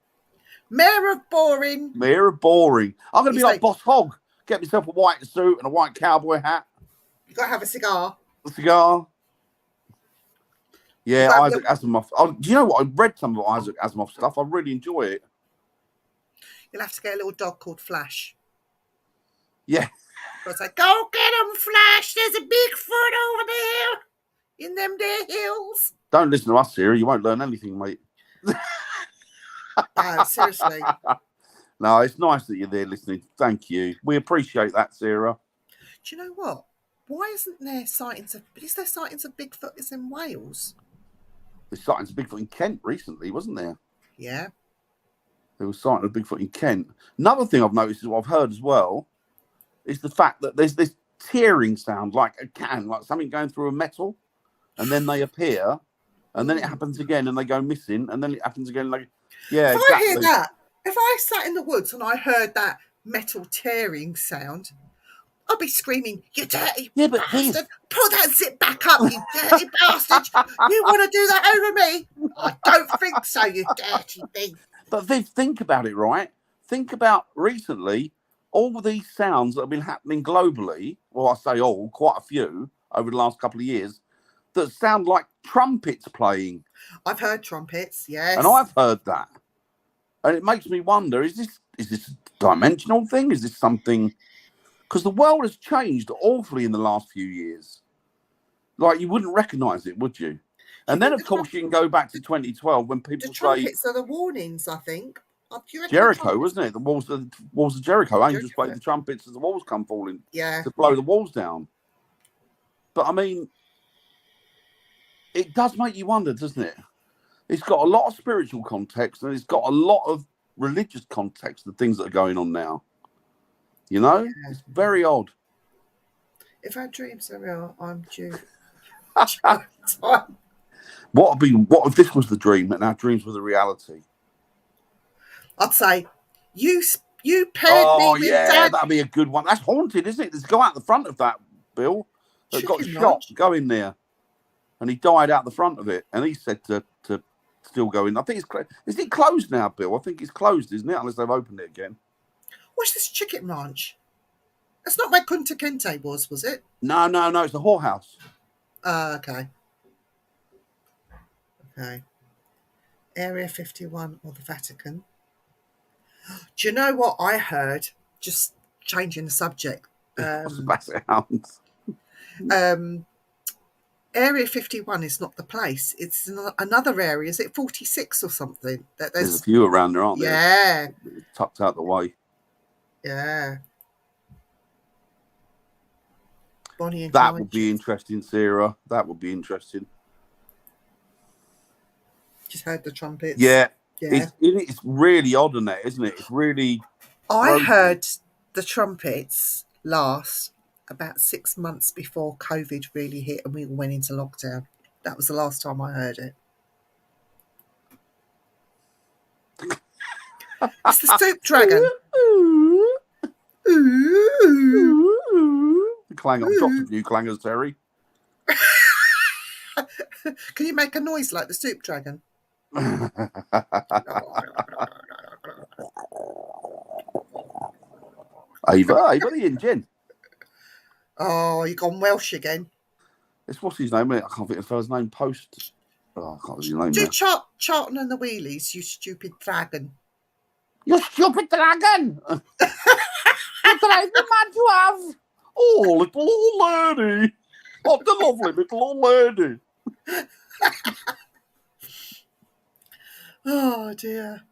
Mayor of Boring. Mayor of Boring. I'm going to be like Boss Hogg. Get myself a white suit and a white cowboy hat. You got to have a cigar. A cigar. Yeah, Isaac Asimov. Do you know what? I read some of Isaac Asimov stuff. I really enjoy it. You'll have to get a little dog called Flash. Yeah. I'll say, "Go get him, Flash. There's a Bigfoot over there in them there hills." Don't listen to us, Sarah. You won't learn anything, mate. No, seriously. No, it's nice that you're there listening. Thank you. We appreciate that, Sarah. Do you know what? Why isn't there sightings of... Is there sightings of Bigfoot in Wales? There's sightings of Bigfoot in Kent recently, wasn't there? Yeah. There was sighting of Bigfoot in Kent. Another thing I've noticed is what I've heard as well is the fact that there's this tearing sound like a can, like something going through a metal, and then they appear, and then it happens again, and they go missing, and then it happens again. Like, yeah, if I hear that, if I sat in the woods and I heard that metal tearing sound, I'd be screaming, "You dirty bastard! Pull that zip back up, you dirty bastard! You want to do that over me? I don't think so, you dirty thing." But Viv, think about it, right? Think about recently, all of these sounds that have been happening globally, well, I say all, quite a few, over the last couple of years, that sound like trumpets playing. I've heard trumpets, yes. And I've heard that. And it makes me wonder, is this a dimensional thing? Is this something... Because the world has changed awfully in the last few years. Like, you wouldn't recognise it, would you? And then, of course, you can go back to 2012 when people say... The trumpets are the warnings, I think. Jericho, wasn't it? The walls of Jericho. Angels played the trumpets as the walls come falling. Yeah. To blow the walls down. But, I mean, it does make you wonder, doesn't it? It's got a lot of spiritual context and it's got a lot of religious context, the things that are going on now. You know, it's very odd. If our dreams are real, I'm due. What if this was the dream and our dreams were the reality? I'd say, you paired me Oh with yeah, Dad. that'd be a good one. That's haunted, isn't it? There's a guy out the front of that, Bill, that got Chicken shot ranch. going there, and he died out the front of it. And he said to still go in. I think is it closed now, Bill? I think it's closed, isn't it? Unless they've opened it again. What's this chicken ranch? That's not where Kunta Kinte was it? No. It's the whorehouse. Okay. Okay. Area 51 or the Vatican. Do you know what I heard? Just changing the subject. What's the Basset Hounds? Area 51 is not the place. It's another area. Is it 46 or something? There's a few around there, aren't there? Yeah. Tucked out the way. Yeah. Bonnie and that would be interesting, Sarah. That would be interesting. Just heard the trumpets. Yeah. It's really odd on that, isn't it? It's really. I heard the trumpets last about 6 months before COVID really hit and we all went into lockdown. That was the last time I heard it. It's the soup dragon. Clang. I've dropped a few clangers, Terry. Can you make a noise like the soup dragon? Ava the engine. Oh, you gone Welsh again. It's what's his name? I can't think of his name. Post. Oh, I can't think of his name. Do Charlton and the Wheelies, you stupid dragon. You stupid dragon! You drive the man to have. Oh, little old lady. What the lovely little old lady. Oh, dear.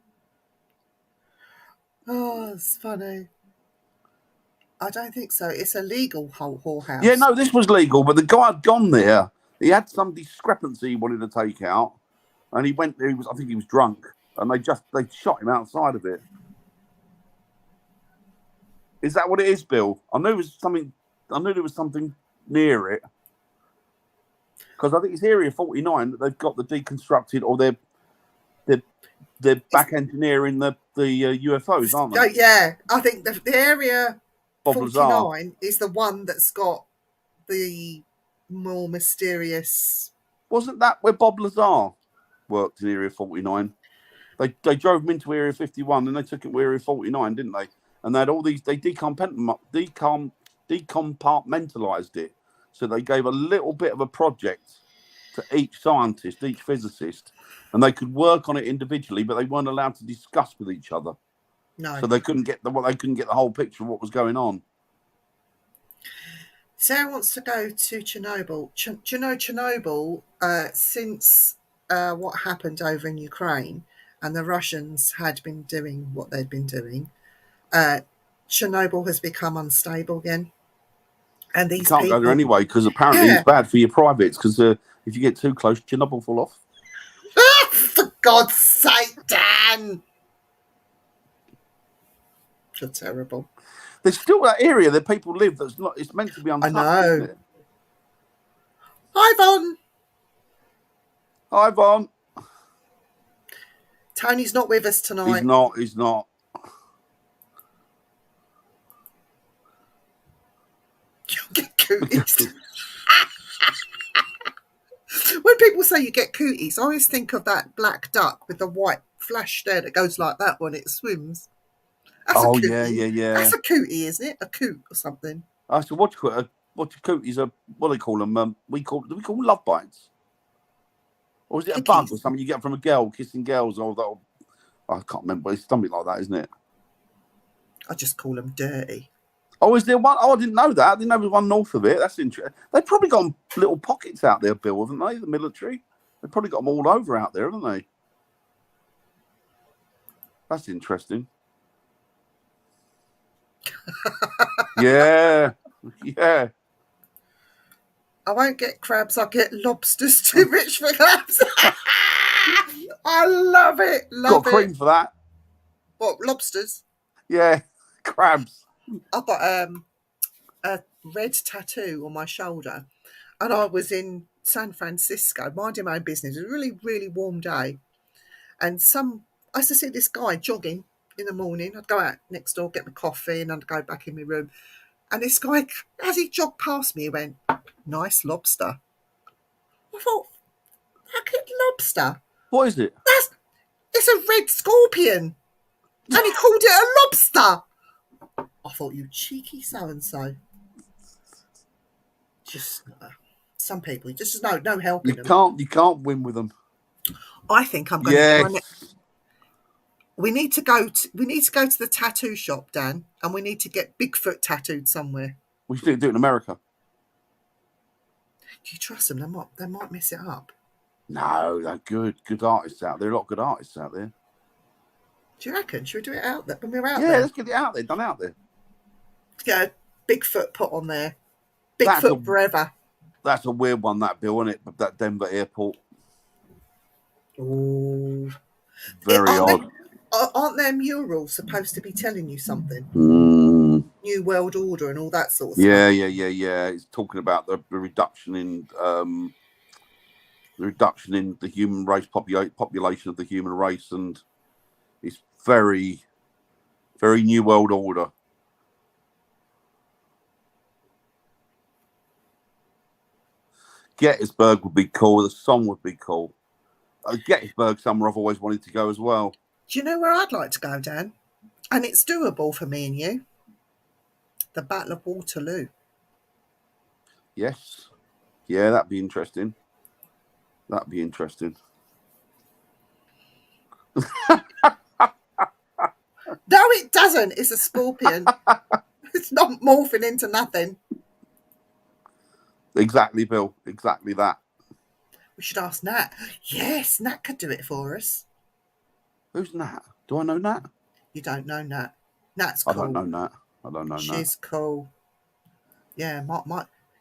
Oh, it's funny. I don't think so. It's a legal whorehouse. Yeah, no, this was legal, but the guy had gone there. He had some discrepancy he wanted to take out, and he went there. I think he was drunk, and they shot him outside of it. Is that what it is, Bill? I knew there was something near it, because I think it's Area 49 that they've got the deconstructed, or they're back engineering the UFOs, aren't they? Oh, yeah, I think the Area 49 is the one that's got the more mysterious. Wasn't that where Bob Lazar worked in Area 49? They drove him into Area 51 and they took him to Area 49, didn't they? And they had all these. They decompartmentalized it, so they gave a little bit of a project to each scientist, each physicist, and they could work on it individually, but they weren't allowed to discuss with each other. No. So they couldn't get the whole picture of what was going on. Sarah wants to go to Chernobyl. Do you know Chernobyl? Since what happened over in Ukraine, and the Russians had been doing what they'd been doing, Chernobyl has become unstable again. And these you can't go there anyway because apparently it's bad for your privates. Because if you get too close, Chernobyl will fall off. For God's sake, Dan! You're terrible. There's still that area that people live that's not. It's meant to be untouched. I know. Isn't it? Hi, Von. Hi, Von. Tony's not with us tonight. He's not. You'll get cooties. When people say you get cooties, I always think of that black duck with the white flash there that goes like that when it swims. That's a cootie. Yeah. That's a cootie, isn't it? A coot or something. So what cooties are? What do they call them? Do we call them love bites? Or is it a bug or something you get from a girl kissing girls? Or that? I can't remember. It's something like that, isn't it? I just call them dirty. Oh, is there one? Oh, I didn't know that. I didn't know there was one north of it. That's interesting. They've probably got little pockets out there, Bill, haven't they? The military. They've probably got them all over out there, haven't they? That's interesting. Yeah. I won't get crabs. I'll get lobsters. Too rich for crabs. I love it. Got cream for that. What, lobsters? Yeah, crabs. I've got a red tattoo on my shoulder, and I was in San Francisco minding my own business. It was a really, really warm day, and I used to see this guy jogging in the morning. I'd go out next door, get my coffee, and I'd go back in my room. And this guy, as he jogged past me, he went, "Nice lobster." I thought, "Fucking lobster? What is it? It's a red scorpion." And he called it a lobster. I thought, "You cheeky so-and-so." Just some people, just no helping them. You can't win with them. I think I'm going to do my next. Yes. We need to go to the tattoo shop, Dan, and we need to get Bigfoot tattooed somewhere. We should do it in America. Do you trust them? They might mess it up. No, they're good artists out there. There are a lot of good artists out there. Do you reckon? Should we do it out there when we're out Yeah, there? let's get it out there, done out there. Get a Bigfoot put on there. Bigfoot forever. That's a weird one, that Bill, isn't it? That Denver airport. Oh, very odd. Aren't there murals supposed to be telling you something? New World Order and all that sort of stuff. Yeah. It's talking about the reduction in the human race population of the human race, and it's very, very New World Order. Gettysburg would be cool. The song would be cool. Gettysburg, somewhere I've always wanted to go as well. Do you know where I'd like to go, Dan? And it's doable for me and you. The Battle of Waterloo. Yes. Yeah, that'd be interesting. No, it doesn't. It's a scorpion. It's not morphing into nothing. Exactly, Bill. Exactly that. We should ask Nat. Yes, Nat could do it for us. Who's Nat? Do I know Nat? You don't know Nat. Nat's cool. I don't know Nat. She's cool. Yeah,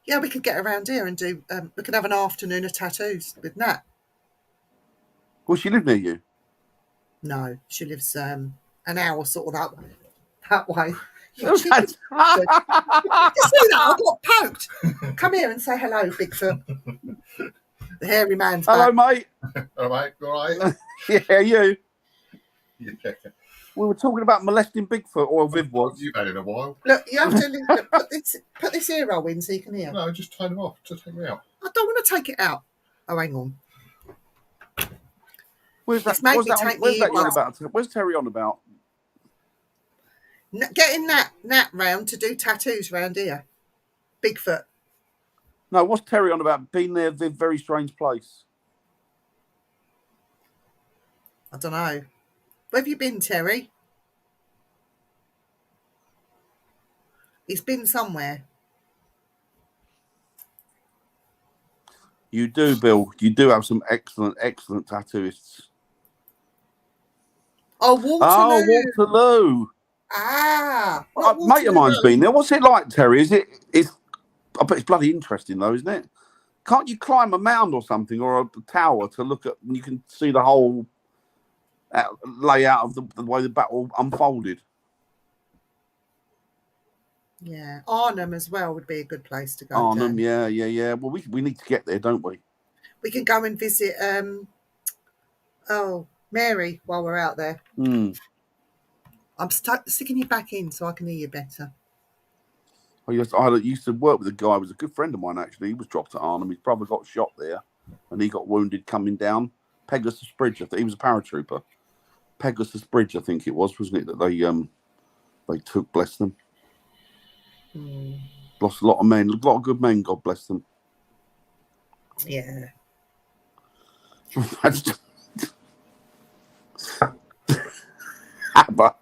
yeah, we could get around here and do. We could have an afternoon of tattoos with Nat. Will she live near you? No, she lives an hour sort of that way. You see that? I got poked. Come here and say hello, Bigfoot. The hairy man's hello, back. mate. All right, all right. Yeah, you. Yeah. We were talking about molesting Bigfoot, or Viv was. You've had it in a while. Look, you have to put this ear in so you can hear. No, just turn them off. Just take me out. I don't want to take it out. Oh, hang on. Where's Terry on about? Getting Nat round to do tattoos round here. Bigfoot. No, what's Terry on about? Being there, Viv, very strange place. I don't know. Where have you been, Terry? He's been somewhere. You do, Bill. You do have some excellent tattooists. Oh, Waterloo. Waterloo. Ah. A mate of mine's been there. What's it like, Terry? I bet it's bloody interesting, though, isn't it? Can't you climb a mound or something, or a tower to look at, and you can see the whole layout of the way the battle unfolded? Yeah, Arnhem as well would be a good place to go. Arnhem, yeah. Well, we need to get there, don't we? We can go and visit Mary while we're out there. I'm sticking you back in so I can hear you better. I used to work with a guy who was a good friend of mine, actually. He was dropped at Arnhem. His brother got shot there, and he got wounded coming down Pegasus Bridge. He was a paratrooper. Pegasus Bridge, I think it was, wasn't it, that they took, bless them. Lost a lot of men, a lot of good men, God bless them. Yeah. ABBA.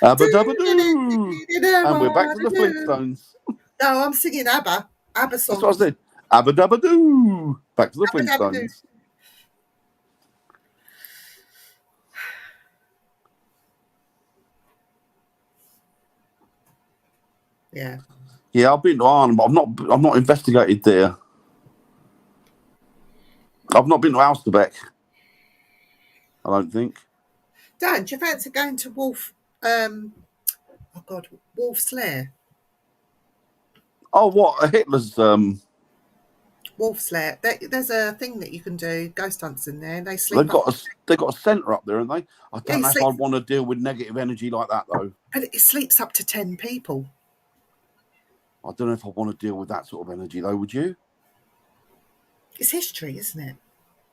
ABBA dabba doo. And we're back to the Flintstones. No, I'm singing ABBA. ABBA songs. That's what I said. ABBA dabba doo. Back to the Flintstones. Yeah. Yeah, I've been to Arnhem, but I've not investigated there. I've not been to Alsterbeck. I don't think. Dan, do you fancy going to Wolf? Oh God, God, Wolf's Lair. Oh, what? Hitler's. Wolf's Lair. There's a thing that you can do. Ghost hunts in there. They They've sleep up. got a centre up there, haven't they? I Yeah, don't know if I'd want to deal with negative energy like that, though. and it sleeps up to 10 people. I don't know if I want to deal with that sort of energy, though. Would you? It's history, isn't it?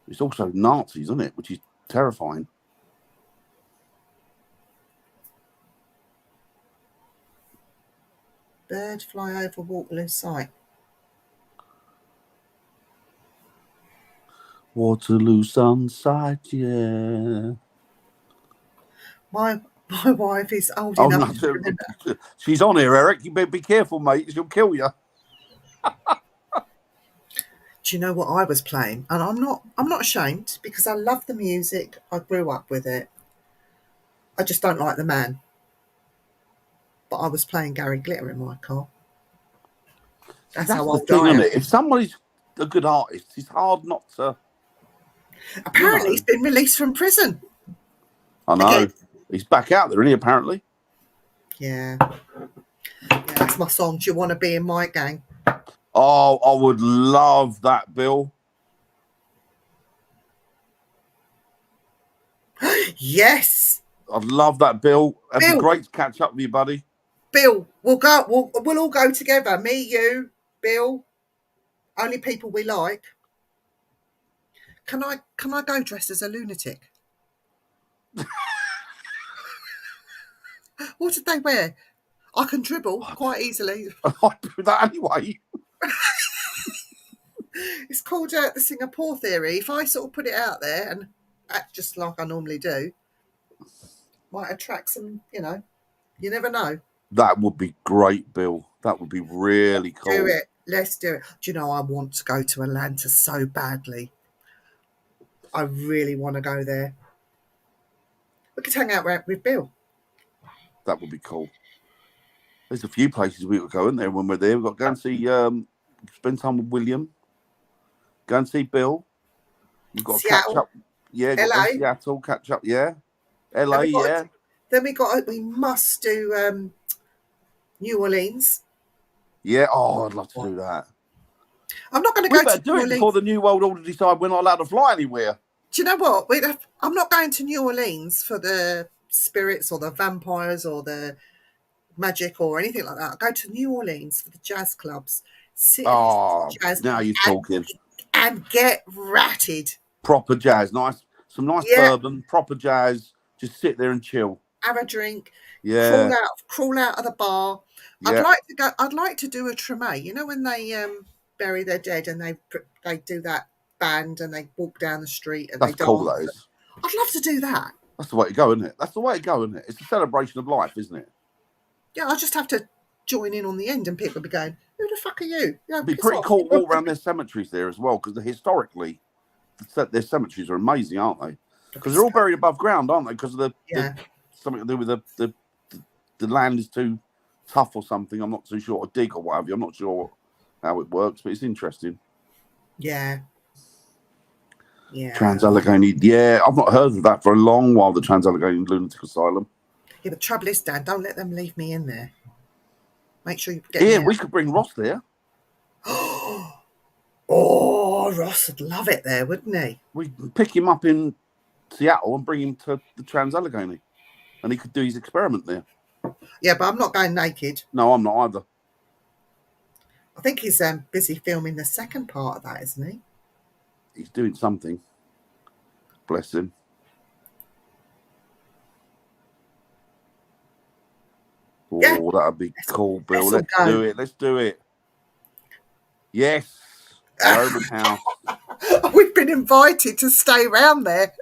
It's also Nazis, isn't it? Which is terrifying. Bird fly over Waterloo site. Waterloo Sunside, yeah. My wife is old Oh, enough. no, she's on here, Eric. You better be careful, mate. She'll kill you. Do you know what I was playing? And I'm not ashamed because I love the music. I grew up with it. I just don't like the man. But I was playing Gary Glitter in my car. That's how the old thing, I isn't am. it? If somebody's a good artist, it's hard not to. Apparently, he's been released from prison. I know. Again. He's back out there, isn't he, apparently? Yeah. Yeah, that's my song. Do you want to be in my gang? Oh, I would love that, Bill. Yes. I'd love that, Bill. It'd Bill. be great to catch up with you, buddy. Bill, we'll all go together. Me, you, Bill. Only people we like. Can I go dressed as a lunatic? What did they wear? I can dribble quite easily. I'd do that anyway. It's called the Singapore theory. If I sort of put it out there and act just like I normally do, might attract some, you never know. That would be great, Bill. That would be really cool. Do it. Let's do it. Do you know, I want to go to Atlanta so badly. I really want to go there. We could hang out with Bill. That would be cool. There's a few places we could go, isn't there, when we're there? We've got to go and see, spend time with William. Go and see Bill. You've got to Seattle. catch up. Yeah, got LA. to Seattle, catch up, yeah. LA, yeah. Then we must do New Orleans. Yeah, oh, I'd love to do that. I'm not going to go to New Orleans before the New World Order decide we're not allowed to fly anywhere. Do you know what? I'm not going to New Orleans for the spirits or the vampires or the magic or anything like that. I'll go to New Orleans for the jazz clubs. Jazz now you're talking. And get ratted. Proper jazz, some nice bourbon, proper jazz. Just sit there and chill. Have a drink. Yeah. Crawl out of the bar. Yeah. I'd like to do a treme. You know when they bury their dead and they do that band and they walk down the street and that's they cool, dance. that is. I'd love to do that. That's the way to go, isn't it? That's the way to go, isn't it? It's a celebration of life, isn't it? Yeah, I just have to join in on the end and people will be going, who the fuck are you? It'd be pretty cool to walk around their cemeteries there as well, because historically, their cemeteries are amazing, aren't they? Because they're all buried above ground, aren't they? Because of something to do with the land is too tough or something. I'm not too sure. Or dig or what have you. I'm not sure how it works, but it's interesting. Yeah. Yeah. Trans-Allegheny. Yeah, I've not heard of that for a long while, the Trans-Allegheny Lunatic Asylum. Yeah, but the trouble is, Dan, don't let them leave me in there. Make sure you get me out. We could bring Ross there. Oh, Ross would love it there, wouldn't he? We'd pick him up in Seattle and bring him to the Trans-Allegheny. And he could do his experiment there. Yeah, but I'm not going naked. No, I'm not either. I think he's busy filming the second part of that, isn't he? He's doing something. Bless him. Oh, yeah. That'd be cool, Bill. Let's do it. Let's do it. Yes. The Omen House. We've been invited to stay around there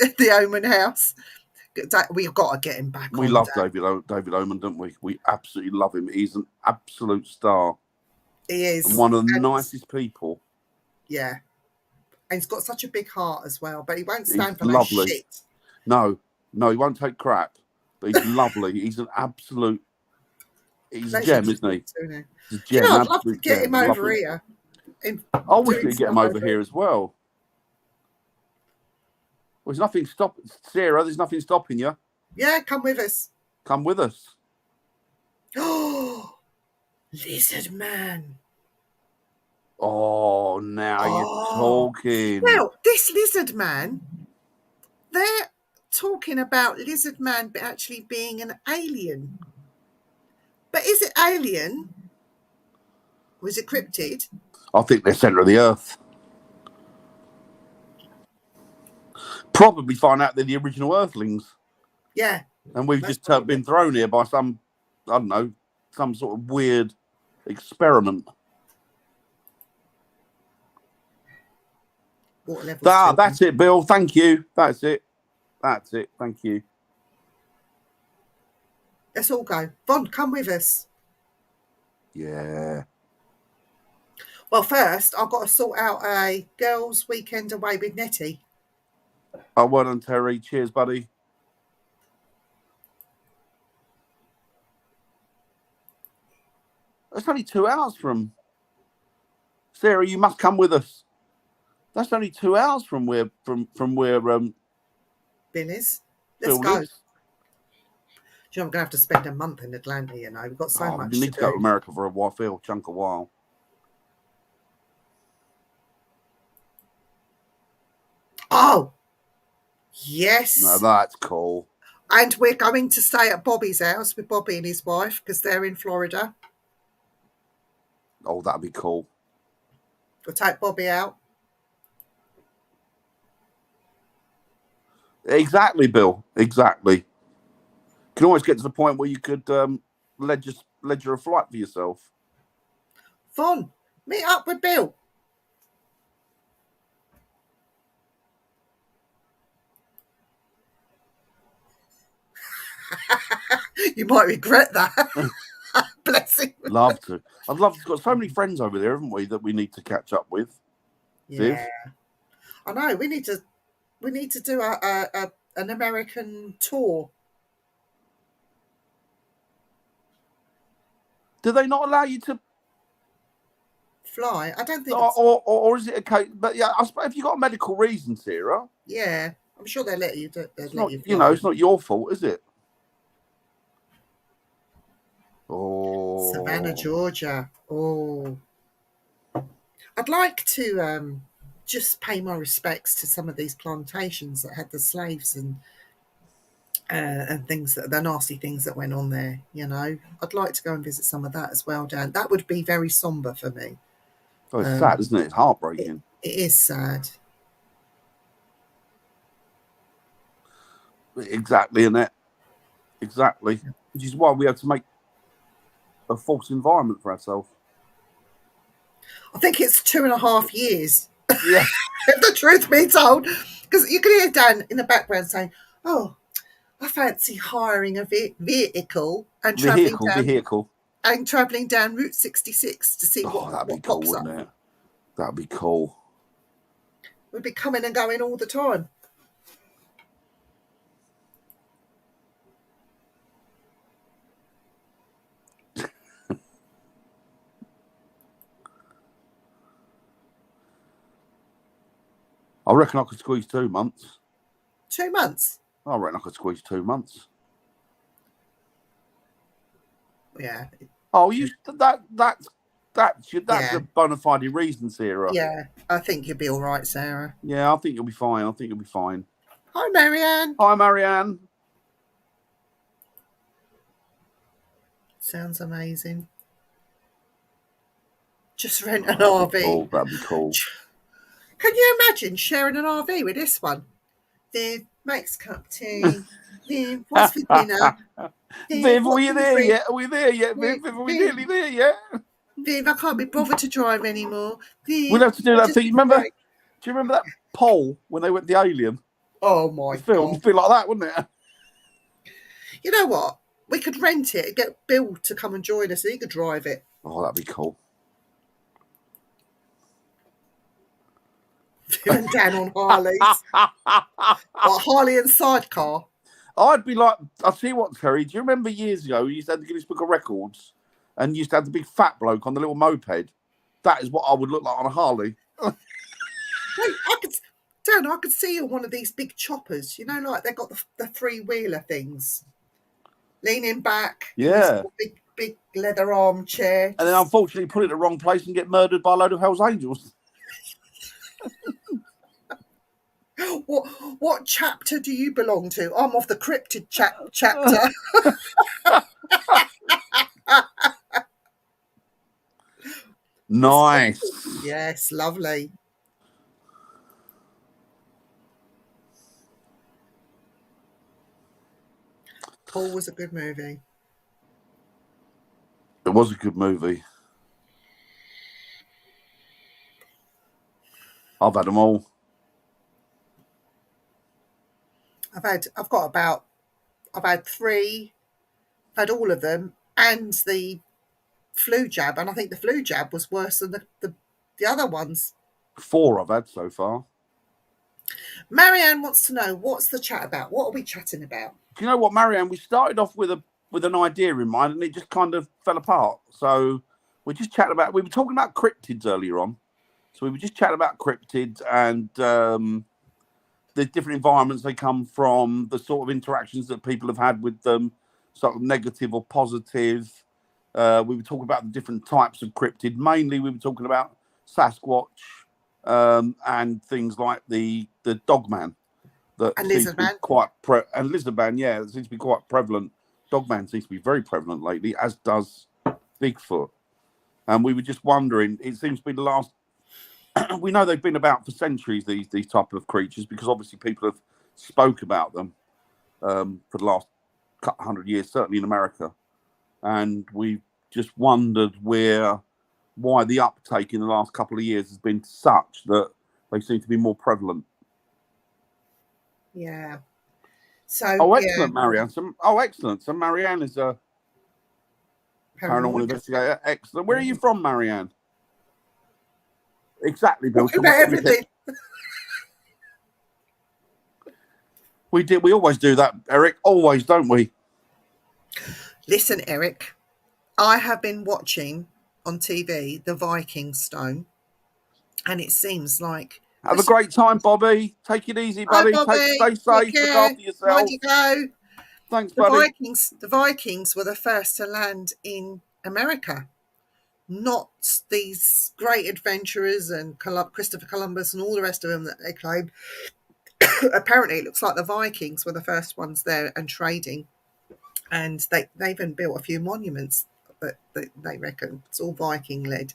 at the Omen House. We've got to get him back. We love David Omen, don't we? We absolutely love him. He's an absolute star. He is. And one of the nicest people. Yeah. And he's got such a big heart as well, but he won't stand for that shit. No, he won't take crap. But he's lovely. He's an absolute. He's a gem, isn't he? He's a gem. I'd love to get him over here. I wish we could get him over here as well. Well, there's nothing stopping Sarah. There's nothing stopping you. Yeah, come with us. Come with us. Oh, Lizard Man. Oh, now you're Oh. talking. Now, this Lizard Man, they're talking about Lizard Man actually being an alien. But is it alien? Or is it cryptid? I think they're centre of the earth. Probably find out they're the original Earthlings. Yeah. And we've just been thrown here by some, I don't know, some sort of weird experiment. Water levels too That's it, Bill. Thank you. That's it. Thank you. Let's all go. Von, come with us. Yeah. Well, first, I've got to sort out a girls' weekend away with Nettie. Oh, well done, Terry. Cheers, buddy. That's only 2 hours from... Sarah, you must come with us. That's only 2 hours from where Billy's. Let's Phil go. lives. Do you know, I'm going to have to spend a month in Atlanta, you know. We've got so much We need to do. go to America for a while, Phil. Chunk of while. Oh, yes. No, that's cool. And we're going to stay at Bobby's house with Bobby and his wife because they're in Florida. Oh, that'd be cool. We'll take Bobby out. Exactly, Bill. Exactly. You can always get to the point where you could ledger a flight for yourself. Von, meet up with Bill. You might regret that. Bless him. Love to. I'd love to. Got so many friends over there, haven't we, that we need to catch up with. Yeah. Viv? I know. We need to do an American tour. Do they not allow you to Fly? I don't think. or is it a case? But yeah, I suppose if you got a medical reason, Sarah. Yeah, I'm sure they'll let you. It's not, you know, it's not your fault, is it? Oh, Savannah, Georgia. Oh, I'd like to just pay my respects to some of these plantations that had the slaves and things, that the nasty things that went on there. You know, I'd like to go and visit some of that as well, Dan. That would be very somber for me. Oh, it's sad, isn't it? It's heartbreaking. It is sad. Exactly, Annette. Exactly. Yeah. Which is why we have to make a false environment for ourselves. I think it's 2.5 years. Yeah. If the truth be told, because you can hear Dan in the background saying, "Oh, I fancy hiring a vehicle and travelling down Route 66 to see what that'd be pops cool, up. wouldn't it? That'd be cool. We'd be coming and going all the time." I reckon I could squeeze 2 months. 2 months? I reckon I could squeeze 2 months. Yeah. Oh, that's a bona fide reason, Sarah. Yeah, I think you'll be all right, Sarah. Yeah, I think you'll be fine. Hi, Marianne. Hi, Marianne. Sounds amazing. Just rent an RV. That'd be cool. Can you imagine sharing an RV with this one? Viv makes cup tea. Viv, what's for dinner? Viv, are we there yet? Are we there yet, Viv? Are we nearly there yet? Viv, I can't be bothered to drive anymore. Viv, we'll have to do that thing. Do you remember that poll when they went the Alien? Oh my God. It'd be like that, wouldn't it? You know what? We could rent it and get Bill to come and join us. He could drive it. Oh, that'd be cool. And down on Harleys. Or Harley and sidecar. I'd be like, I'll tell you what, Terry, do you remember years ago you used to have the Guinness Book of Records and you used to have the big fat bloke on the little moped? That is what I would look like on a Harley. Wait, I could see you on one of these big choppers, you know, like they've got the 3-wheeler things. Leaning back. Yeah. big leather armchair. And then unfortunately put it in the wrong place and get murdered by a load of Hell's Angels. What chapter do you belong to? I'm of the cryptid chapter. Nice. Yes, lovely. Paul was a good movie. It was a good movie. I've had them all. I've had three. I've had all of them, and the flu jab, and I think the flu jab was worse than the other ones. 4 I've had so far. Marianne wants to know, what's the chat about? What are we chatting about? Do you know what, Marianne? We started off with an idea in mind, and it just kind of fell apart. So we're just chatting about. We were talking about cryptids earlier on, so we were just chatting about cryptids and the different environments they come from, the sort of interactions that people have had with them, sort of negative or positive. We were talking about the different types of cryptid. Mainly, we were talking about Sasquatch and things like the Dogman. That And seems to be Lizardman. and Lizardman, yeah, it seems to be quite prevalent. Dogman seems to be very prevalent lately, as does Bigfoot. And we were just wondering, it seems to be the last. We know they've been about for centuries, these type of creatures, because obviously people have spoke about them for the last 100 years, certainly in America. And we just wondered why the uptake in the last couple of years has been such that they seem to be more prevalent. Yeah. So. Oh, excellent, yeah. Marianne. Excellent. So Marianne is a paranormal investigator. Excellent. Where are you from, Marianne? Exactly, Bill. We always do that, Eric. Always, don't we? Listen, Eric, I have been watching on TV the Viking Stone, and it seems like have a great time, Bobby. Take it easy, buddy. Stay safe. Look after yourself. Mind you go. Thanks, buddy. The Vikings were the first to land in America, not these great adventurers and Christopher Columbus and all the rest of them that they claim. Apparently, it looks like the Vikings were the first ones there and trading, and they even built a few monuments that they reckon it's all Viking led.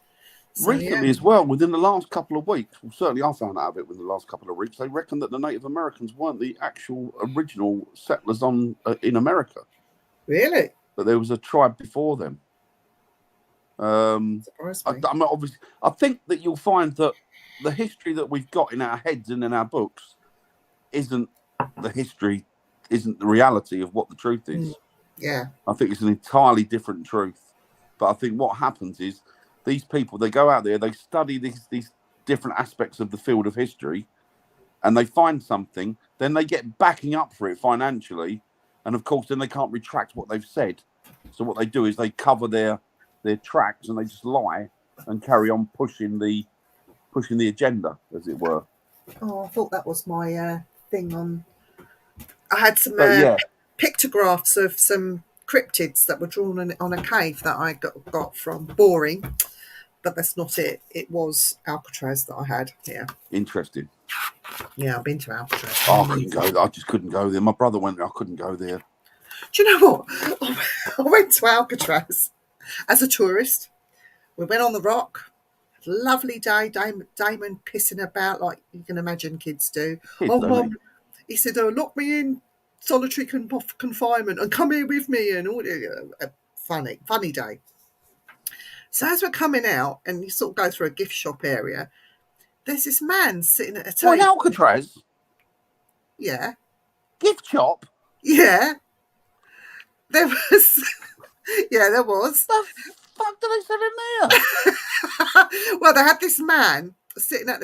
So, recently, as well, within the last couple of weeks, well, certainly I found out of it within the last couple of weeks, they reckon that the Native Americans weren't the actual original settlers in America. Really? That there was a tribe before them. Surprised me. Obviously, I think that you'll find that the history that we've got in our heads and in our books isn't the reality of what the truth is. Yeah. I think it's an entirely different truth. But I think what happens is these people, they go out there, they study these different aspects of the field of history, and they find something, then they get backing up for it financially, and of course then they can't retract what they've said. So what they do is they cover their tracks and they just lie and carry on pushing the agenda, as it were. Oh, I thought that was my thing on. I had some pictographs of some cryptids that were drawn on a cave that I got from Boring, but that's not it. It was Alcatraz that I had. Yeah. Interesting. Yeah, I've been to Alcatraz. Oh, I couldn't go. I just couldn't go there. My brother went there. I couldn't go there. Do you know what? I went to Alcatraz as a tourist. We went on the rock. Lovely day. Damon pissing about like you can imagine kids do. Mum, he said, lock me in solitary confinement and come here with me and all. Funny day. So as we're coming out and you sort of go through a gift shop area, there's this man sitting at a table. What, in Alcatraz? Yeah. Gift shop? Yeah. There was. Yeah, there was. What the fuck did they sell in there? Well, they had this man sitting at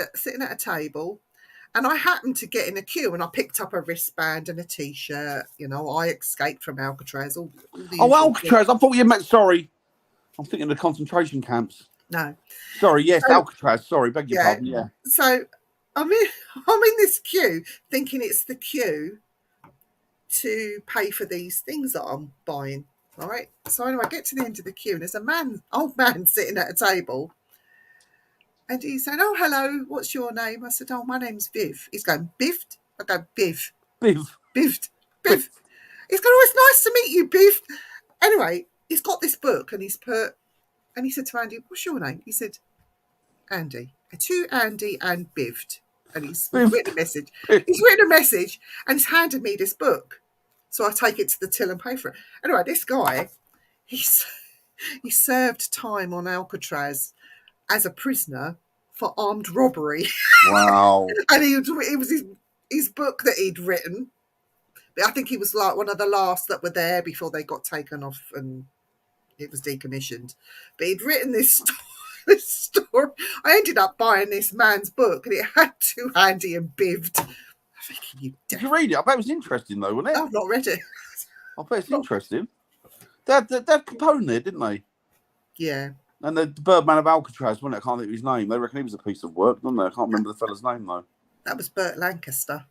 a table, and I happened to get in a queue, and I picked up a wristband and a T-shirt. You know, I escaped from Alcatraz. Alcatraz! I thought you meant. Sorry, I'm thinking of the concentration camps. No. Sorry. Yes, Alcatraz. Sorry, beg your pardon. Yeah. So I'm in this queue, thinking it's the queue to pay for these things that I'm buying. Right. So anyway, I get to the end of the queue and there's a man, old man, sitting at a table. And he's saying, "Oh, hello, what's your name?" I said, "Oh, my name's Viv." He's going, "Biv?" I go, "Biv, Biv. Biv, Biv. Biv." He's going, "Oh, it's nice to meet you, Biv." Anyway, he's got this book and and he said to Andy, "What's your name?" He said, "Andy." To Andy and Bivd. And he's Biv. written a message. Biv. He's written a message and he's handed me this book. So I take it to the till and pay for it. Anyway, this guy, he served time on Alcatraz as a prisoner for armed robbery. Wow. And it was his book that he'd written. I think he was like one of the last that were there before they got taken off and it was decommissioned. But he'd written this story. I ended up buying this man's book and it had to Andy and Bivd. I'm thinking, Did you read it? I bet it was interesting though, wasn't it? I've not read it. I bet it's interesting. They had Capone there, didn't they? Yeah. And the Birdman of Alcatraz, wasn't it? I can't think of his name. They reckon he was a piece of work, didn't they? I can't remember the fella's name though. That was Burt Lancaster.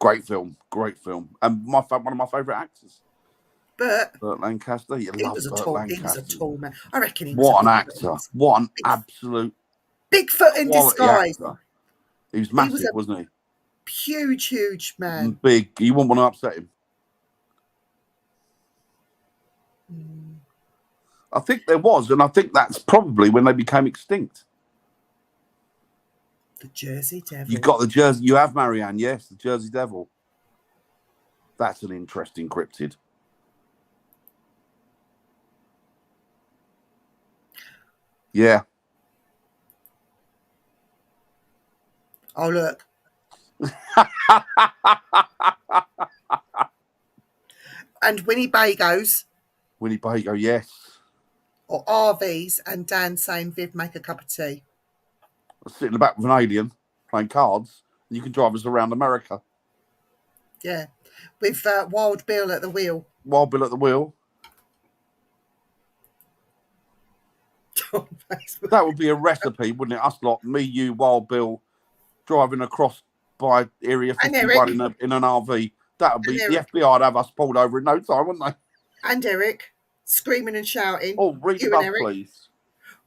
Great film, and one of my favourite actors. Burt Lancaster, you love Burt Lancaster. He was a tall man. I reckon he was. What an actor! What an absolute Bigfoot in disguise. Actor. He was massive, wasn't he? Huge man. Big. You wouldn't want to upset him. I think there was, and I think that's probably when they became extinct. The Jersey Devil. You've got the Jersey. You have Marianne, yes, the Jersey Devil. That's an interesting cryptid. Yeah. Oh, look. And Winnebagos. Winnebago, yes. Or RVs, and Dan saying, "Viv, make a cup of tea." I sit in the back with an alien playing cards, and you can drive us around America. Yeah. With Wild Bill at the wheel. Wild Bill at the wheel. That would be a recipe, wouldn't it? Us lot, me, you, Wild Bill, driving across by Area 51 in an RV. That would be, the FBI would have us pulled over in no time, wouldn't they? And Eric, screaming and shouting. Oh, read above, please.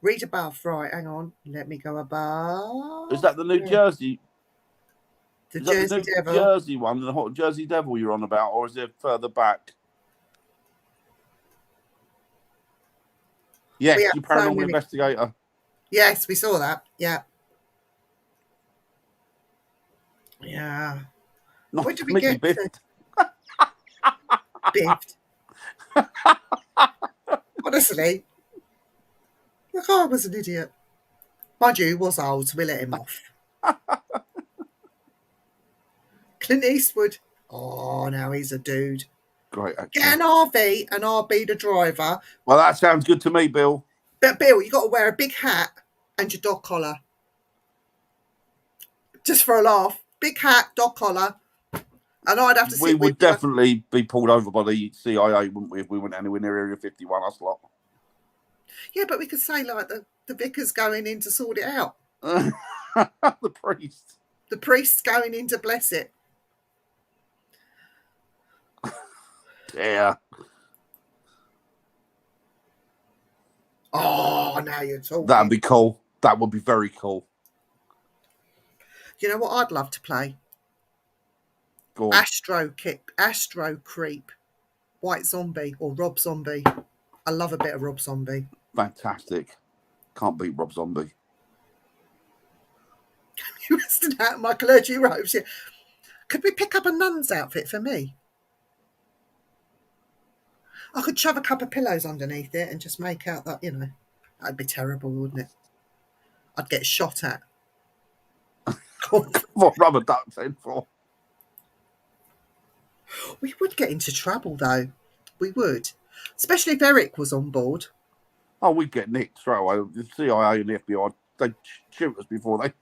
Read above, right, hang on. Let me go above. Is that the New Jersey? The Jersey Devil? Jersey one, the Jersey Devil you're on about, or is it further back? Yes, you paranormal investigator. Yes, we saw that. Yeah. Yeah. Not What did we get? Biffed. Biffed. Honestly. Look, I was an idiot. Mind you, he was old, so we let him off. Clint Eastwood. Oh, now he's a dude. Great actor. Get an RV and I'll be the driver. Well, that sounds good to me, Bill. But Bill, you got to wear a big hat and your dog collar. Just for a laugh. Big hat, dog collar. And I'd have to sit. We would definitely be pulled over by the CIA, wouldn't we, if we went anywhere near Area 51, us lot. Yeah, but we could say, like, the vicar's going in to sort it out. The priest. The priest's going in to bless it. Yeah. Oh, now you're talking. That'd be cool. That would be very cool. You know what I'd love to play? Go on. Astro Creep, White Zombie or Rob Zombie. I love a bit of Rob Zombie. Fantastic. Can't beat Rob Zombie. You missed out my clergy robes. Yeah. Could we pick up a nun's outfit for me? I could shove a couple of pillows underneath it and just make out that, that'd be terrible, wouldn't it? I'd get shot at. What rubber ducks in for? We would get into trouble, though. We would. Especially if Eric was on board. Oh, we'd get nicked straight away. The CIA and the FBI, they'd shoot us before they'd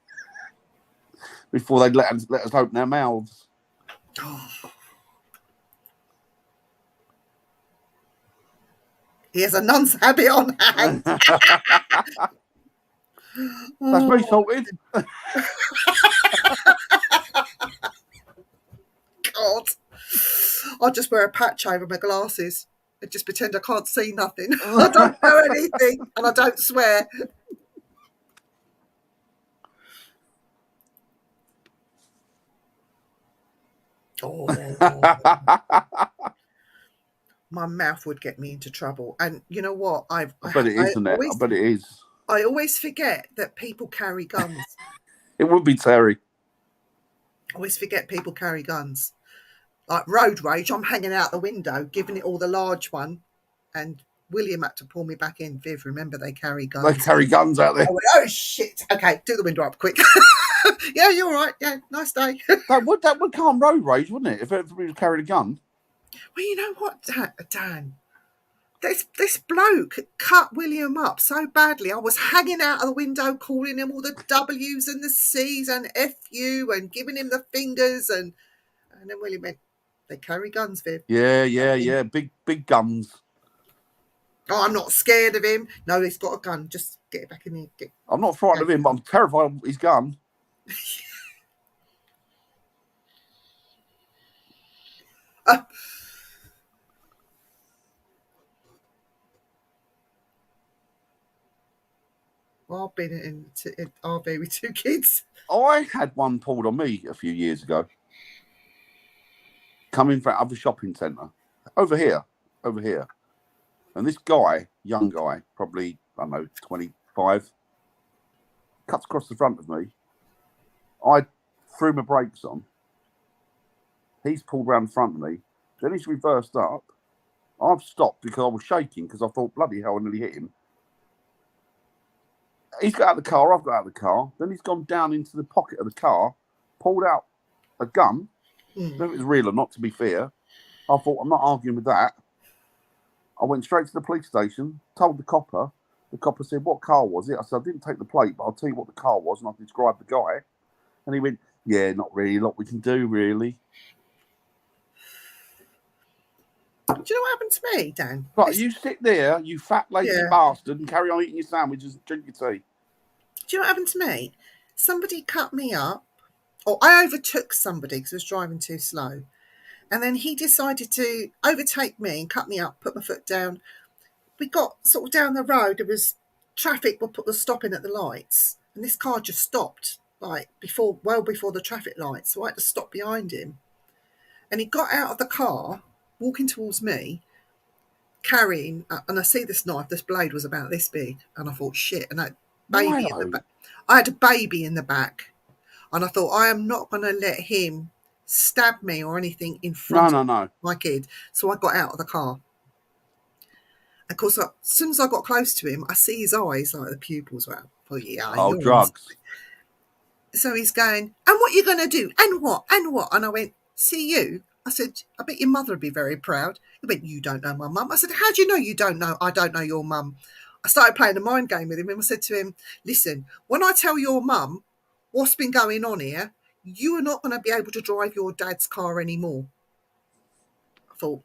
let us open our mouths. Oh. He has a nun's habit on hand. That's me salted. God. I'll just wear a patch over my glasses. and just pretend I can't see nothing. I don't know anything, and I don't swear. Oh, my mouth would get me into trouble. And you know what? I bet it is, isn't it? I bet it is. I always forget that people carry guns. It would be Terry. I always forget people carry guns. Like road rage, I'm hanging out the window, giving it all the large one, and William had to pull me back in. Viv, remember they carry guns. They carry guns out there. I went, oh shit! Okay, do the window up quick. Yeah, you're all right. Yeah, nice day. that would calm road rage, wouldn't it? If everybody was carrying a gun. Well, you know what, Dan? This bloke cut William up so badly. I was hanging out of the window, calling him all the W's and the C's and F you, and giving him the fingers, and then William went, they carry guns, Viv. Yeah. Big guns. Oh, I'm not scared of him. No, he's got a gun. Just get it back in here. I'm not frightened of him, but I'm terrified of his gun. Well, I've been in RV with 2 kids. I had one pulled on me a few years ago. Coming from other shopping centre. Over here. And this guy, young guy, probably, I don't know, 25, cuts across the front of me. I threw my brakes on. He's pulled round in front of me. Then he's reversed up. I've stopped because I was shaking because I thought, bloody hell, I nearly hit him. He's got out of the car, I've got out of the car. Then he's gone down into the pocket of the car, pulled out a gun. I don't know if it was real or not, to be fair. I thought, I'm not arguing with that. I went straight to the police station, told the copper. The copper said, what car was it? I said, I didn't take the plate, but I'll tell you what the car was, and I described the guy. And he went, yeah, not really a lot we can do, really. Do you know what happened to me, Dan? But you sit there, you fat lazy bastard, and carry on eating your sandwiches and drink your tea. Do you know what happened to me? Somebody cut me up, or I overtook somebody because I was driving too slow. And then he decided to overtake me and cut me up, put my foot down. We got sort of down the road. There was traffic, was stopping at the lights. And this car just stopped, like well before the traffic lights. So I had to stop behind him. And he got out of the car, walking towards me, carrying, and I see this knife, this blade was about this big. And I thought, shit. And I had a baby in the back. And I thought, I am not going to let him stab me or anything in front of my kid. So I got out of the car. Of course, as soon as I got close to him, I see his eyes, like the pupils were. Oh, drugs. So he's going, and what are you going to do? And what? And I went, see you? I said, I bet your mother would be very proud. He went, you don't know my mum. I said, how do you know you don't know? I don't know your mum. I started playing a mind game with him, and I said to him, listen, when I tell your mum what's been going on here, you are not going to be able to drive your dad's car anymore. I thought,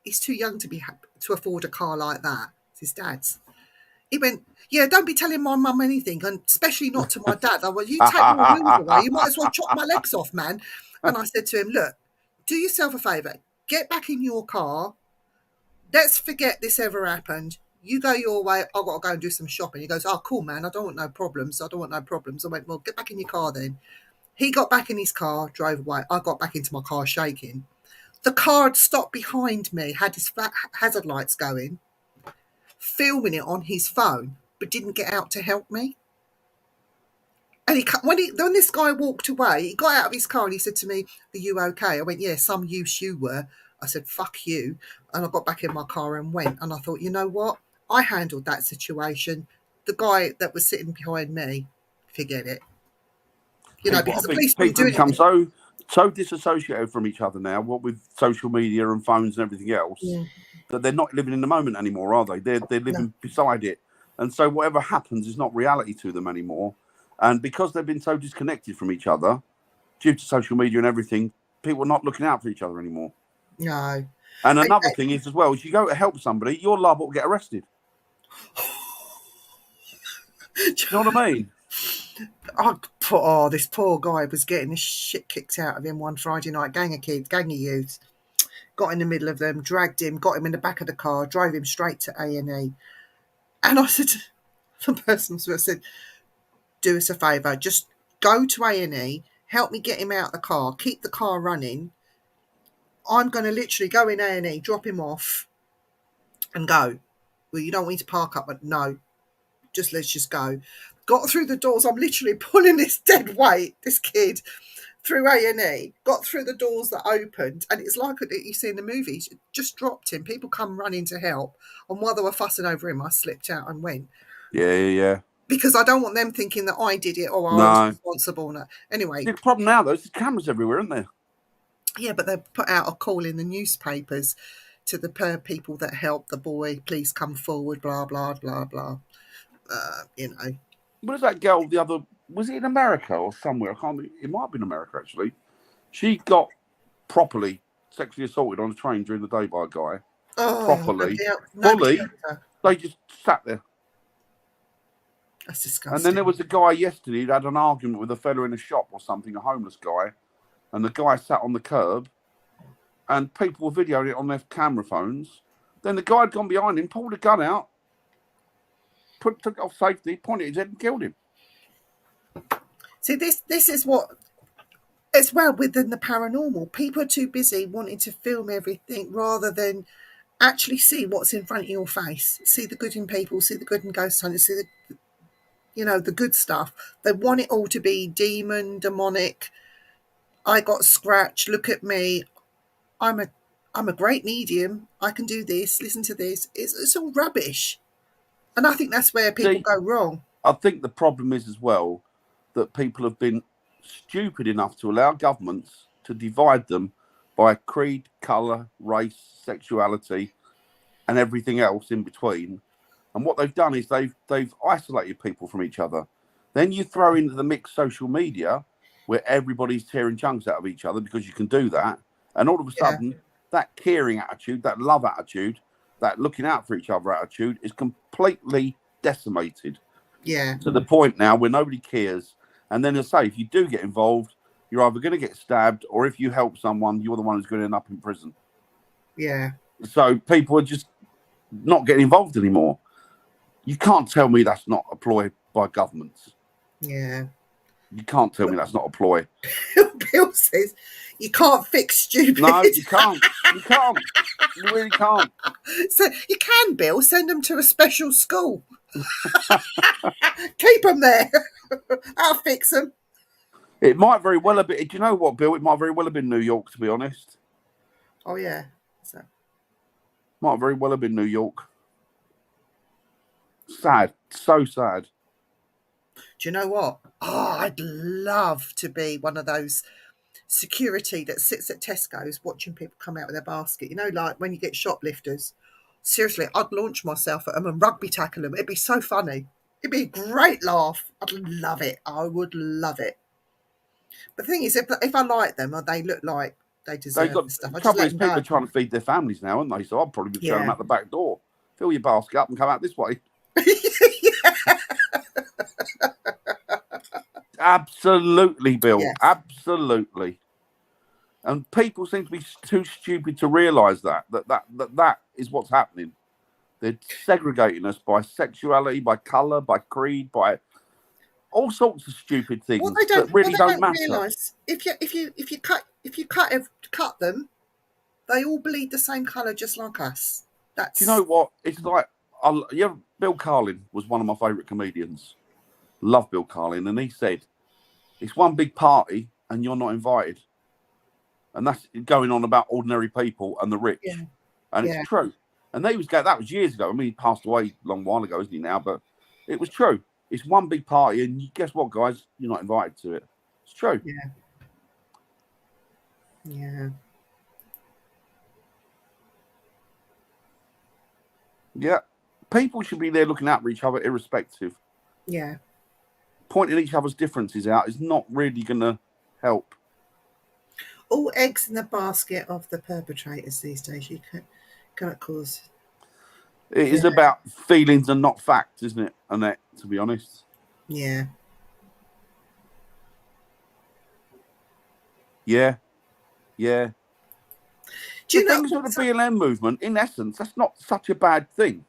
he's too young to afford a car like that. It's his dad's. He went, yeah, don't be telling my mum anything, and especially not to my dad. I went, you take your wheels away, you might as well chop my legs off, man. And I said to him, look, do yourself a favour, get back in your car. Let's forget this ever happened. You go your way, I've got to go and do some shopping. He goes, oh, cool, man, I don't want no problems. I went, well, get back in your car then. He got back in his car, drove away. I got back into my car shaking. The car had stopped behind me, had his hazard lights going, filming it on his phone, but didn't get out to help me. And when this guy walked away, he got out of his car and he said to me, are you okay? I went, yeah, some use you were. I said, fuck you. And I got back in my car and went. And I thought, you know what? I handled that situation. The guy that was sitting behind me, forget it. Because the police people become so disassociated from each other now, what with social media and phones and everything else, that they're not living in the moment anymore, are they? They're living beside it. And so whatever happens is not reality to them anymore. And because they've been so disconnected from each other, due to social media and everything, people are not looking out for each other anymore. No. And another thing is as well, is you go to help somebody, you're liable to get arrested. Do you know what I mean? This poor guy was getting the shit kicked out of him one Friday night. Gang of youths. got in the middle of them, dragged him, got him in the back of the car, drove him straight to A&E. And I said to the person, I said, do us a favour, just go to A&E, help me get him out of the car, keep the car running. I'm going to literally go in A&E, drop him off and go. Well, you don't want me to park up, but no, let's just go. Got through the doors. I'm literally pulling this dead weight, this kid, through A&E. Got through the doors that opened, and it's like you see in the movies. Just dropped him. People come running to help, and while they were fussing over him, I slipped out and went. Yeah. Because I don't want them thinking that I did it or I was responsible. No. Anyway. The problem now, though, is there's cameras everywhere, isn't there? Yeah, but they put out a call in the newspapers to the people that helped the boy. Please come forward, blah, blah, blah, blah. You know. What is that girl, was it in America or somewhere? It might have been America, actually. She got properly sexually assaulted on a train during the day by a guy. Properly. Fully. They just sat there. That's disgusting. And then there was a guy yesterday who had an argument with a fella in a shop or something, a homeless guy. And the guy sat on the curb and people were videoing it on their camera phones. Then the guy had gone behind him, pulled a gun out, took it off safety, pointed his head and killed him. See, this is what, as well within the paranormal, people are too busy wanting to film everything rather than actually see what's in front of your face. See the good in people, see the good in ghost hunters, see the good stuff. They want it all to be demon, demonic. I got scratched. Look at me. I'm a great medium. I can do this. Listen to this. It's all rubbish. And I think that's where people go wrong. I think the problem is as well that people have been stupid enough to allow governments to divide them by creed, colour, race, sexuality, and everything else in between. And what they've done is they've isolated people from each other. Then you throw into the mix social media where everybody's tearing chunks out of each other because you can do that. And all of a sudden, that caring attitude, that love attitude, that looking out for each other attitude is completely decimated. Yeah. To the point now where nobody cares. And then, as I say, if you do get involved, you're either going to get stabbed or if you help someone, you're the one who's going to end up in prison. Yeah. So people are just not getting involved anymore. You can't tell me that's not a ploy by governments. Yeah. You can't tell me that's not a ploy. Bill says you can't fix stupid. No, you can't. You can't. You really can't. So you can, Bill. Send them to a special school. Keep them there. I'll fix them. It might very well have been. Do you know what, Bill? It might very well have been New York, to be honest. Oh, yeah. Might very well have been New York. Sad. So sad. Do you know what? Oh, I'd love to be one of those security that sits at Tesco's watching people come out with their basket. You know, like when you get shoplifters. Seriously, I'd launch myself at them and rugby tackle them. It'd be so funny. It'd be a great laugh. I'd love it. I would love it. But the thing is, if I like them or they look like they deserve the stuff, the trouble is people are trying to feed their families now, aren't they? So I'll probably be throwing them out the back door. Fill your basket up and come out this way. Absolutely, Bill. Yes. Absolutely. And people seem to be too stupid to realise that is what's happening. They're segregating us by sexuality, by colour, by creed, by all sorts of stupid things that really don't matter. Realise if you cut them, they all bleed the same colour, just like us. Do you know what? It's like Bill Carlin was one of my favourite comedians. Love Bill Carlin, and he said, "It's one big party, and you're not invited." And that's going on about ordinary people and the rich, and it's true. And that was years ago. I mean, he passed away a long while ago, isn't he now? But it was true. It's one big party, and guess what, guys? You're not invited to it. It's true. Yeah. Yeah. Yeah. People should be there looking out for each other, irrespective. Yeah. Pointing each other's differences out is not really going to help. All eggs in the basket of the perpetrators these days. You can't cause. It is about feelings and not facts, isn't it, Annette, to be honest? Yeah. Yeah. Yeah. Do you know things with the BLM movement, in essence, that's not such a bad thing.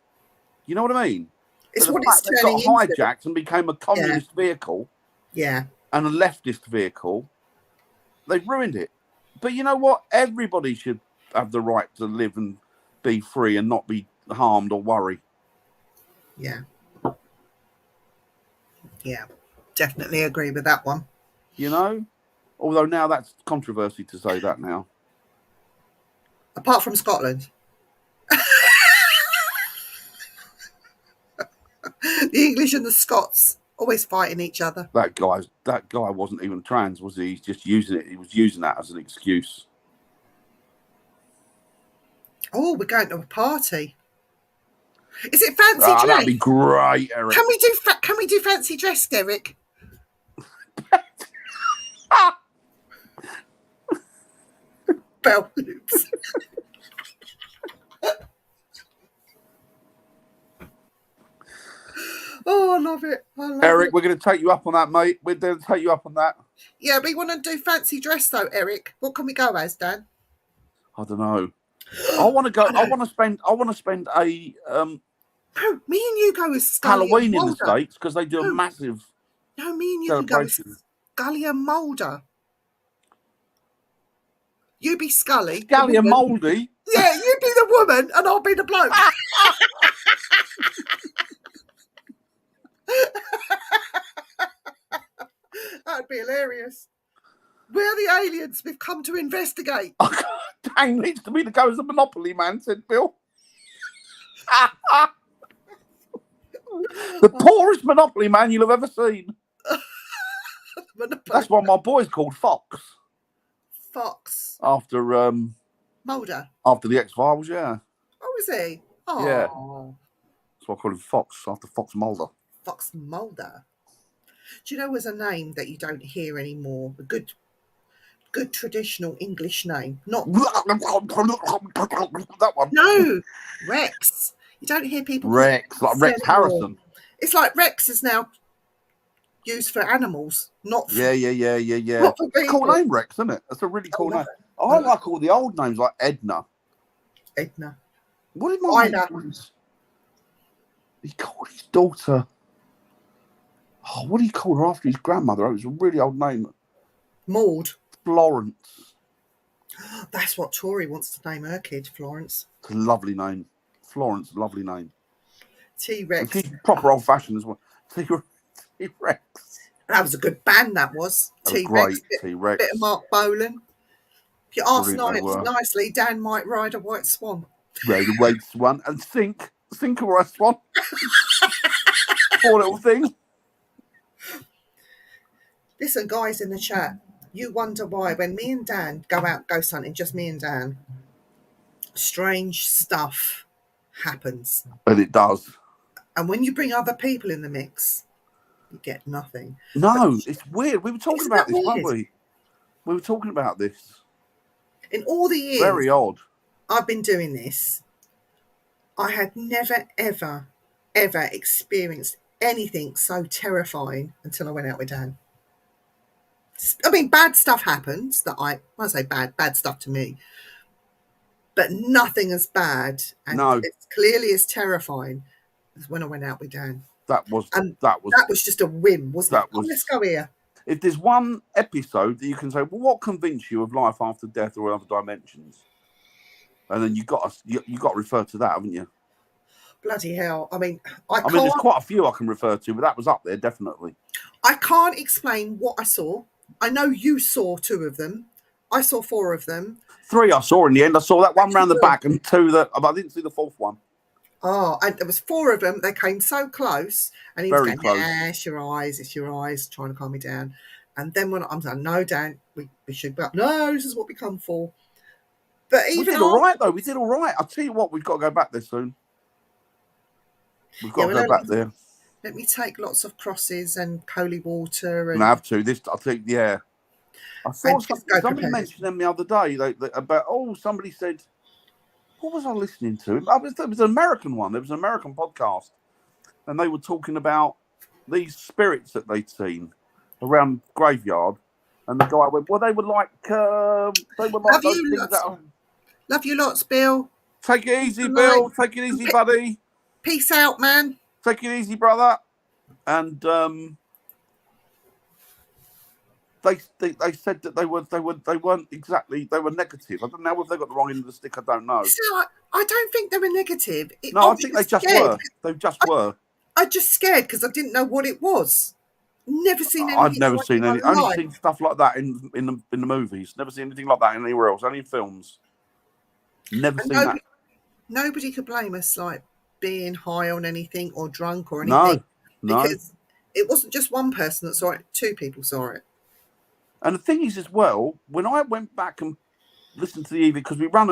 You know what I mean? it's But the what it's fact they've turning got into? hijacked and became a communist vehicle Yeah. and a leftist vehicle, they've ruined it. But you know what? Everybody should have the right to live and be free and not be harmed or worry. Yeah. Yeah. Definitely agree with that one. You know? Although now that's controversy to say that now. Apart from Scotland. The English and the Scots always fighting each other. That guy wasn't even trans, was he? He's just using it. He was using that as an excuse. Oh, we're going to a party. Is it fancy dress? That'd be great, Eric. Can we do fancy dress, Derek? Bell loops. Oh, I love it. Eric, we're going to take you up on that, mate. We're going to take you up on that. Yeah, we want to do fancy dress though, Eric. What can we go as, Dan? I don't know. I want to go. I want to spend a No, me and you go as Scully Halloween and in the Mulder. States because they do a massive. No, me and you can go as Scully and Mulder. You be Scully. Scully and Mouldy. Yeah, you be the woman and I'll be the bloke. That'd be hilarious. We're the aliens. We've come to investigate. Oh, Dang needs to be the go as the Monopoly man, said Bill. The poorest Monopoly man you'll have ever seen. That's why my boy's called Fox. Fox. After Mulder. After the X-Files, yeah. Oh, is he? Oh. Yeah. That's why I call him Fox, after Fox Mulder. Fox Mulder. Do you know there's a name that you don't hear anymore? A good traditional English name. Not that one. No, Rex. You don't hear people Rex, like Rex Harrison. It's like Rex is now used for animals, not for, Yeah. not for people. Cool name, Rex, isn't it? That's a really cool name. I like all the old names like Edna. Edna. What did my mate call his? He called his daughter. Oh, what did he call her after his grandmother? It was a really old name. Maud. Florence. That's what Tori wants to name her kid, Florence. It's a lovely name. Florence, lovely name. T-Rex. She's proper old-fashioned as well. T-Rex. That was a good band, that was. T-Rex. Great T-Rex. Bit of Mark Bolan. If you ask nicely, Dan might ride a white swan. Ride a white swan and sink a white swan. Poor little thing. Listen, guys in the chat, you wonder why when me and Dan go out ghost hunting, just me and Dan, strange stuff happens. And it does. And when you bring other people in the mix, you get nothing. No, it's weird. We were talking about this, weird? weren't we? We were talking about this. In all the years Very odd. I've been doing this, I had never, ever, ever experienced anything so terrifying until I went out with Dan. I mean, bad stuff happens that I say bad stuff to me, but nothing as bad and it's clearly as terrifying as when I went out with Dan. That was just a whim, wasn't it? Let's go here. If there's one episode that you can say, well, what convinced you of life after death or other dimensions? And then you got to refer to that, haven't you? Bloody hell. I mean, there's quite a few I can refer to, but that was up there, definitely. I can't explain what I saw. I know you saw 2 of them. I saw 4 of them. 3 I saw in the end. I saw that one round the back and 2 that I didn't see the 4th one. Oh, and there was 4 of them. They came so close, and he was going, "Yeah, it's your eyes," trying to calm me down. And then when I'm saying, "No, Dan, we should go. No, this is what we come for." But even we did all right, though. We did all right. I'll tell you what, we've got to go back there soon. We've got to go back there. Let me take lots of crosses and holy water. And I have to. I think, yeah. I saw somebody mentioned them the other day about. Somebody said. What was I listening to? It was an American one. There was an American podcast, and they were talking about these spirits that they'd seen around graveyard. And the guy went, "Well, they were like those things that." Love you lots, Bill. Take it Peace easy, and light. Bill. Take it easy, buddy. Peace Take it easy, buddy. Peace out, man. Take it easy, brother. And they said that they weren't exactly, they were negative. I don't know if they got the wrong end of the stick. I don't know. So I don't think they were negative. No, I think they just were. They just were. I just scared because I didn't know what it was. Never seen I've anything never like seen it in any. my Only life. seen stuff like that in the movies. Never seen anything like that anywhere else. Only in films. Never And seen that. nobody could blame us like being high on anything or drunk or anything. No. Because it wasn't just one person that saw it, 2 people saw it. And the thing is, as well, when I went back and listened to the EV, because we run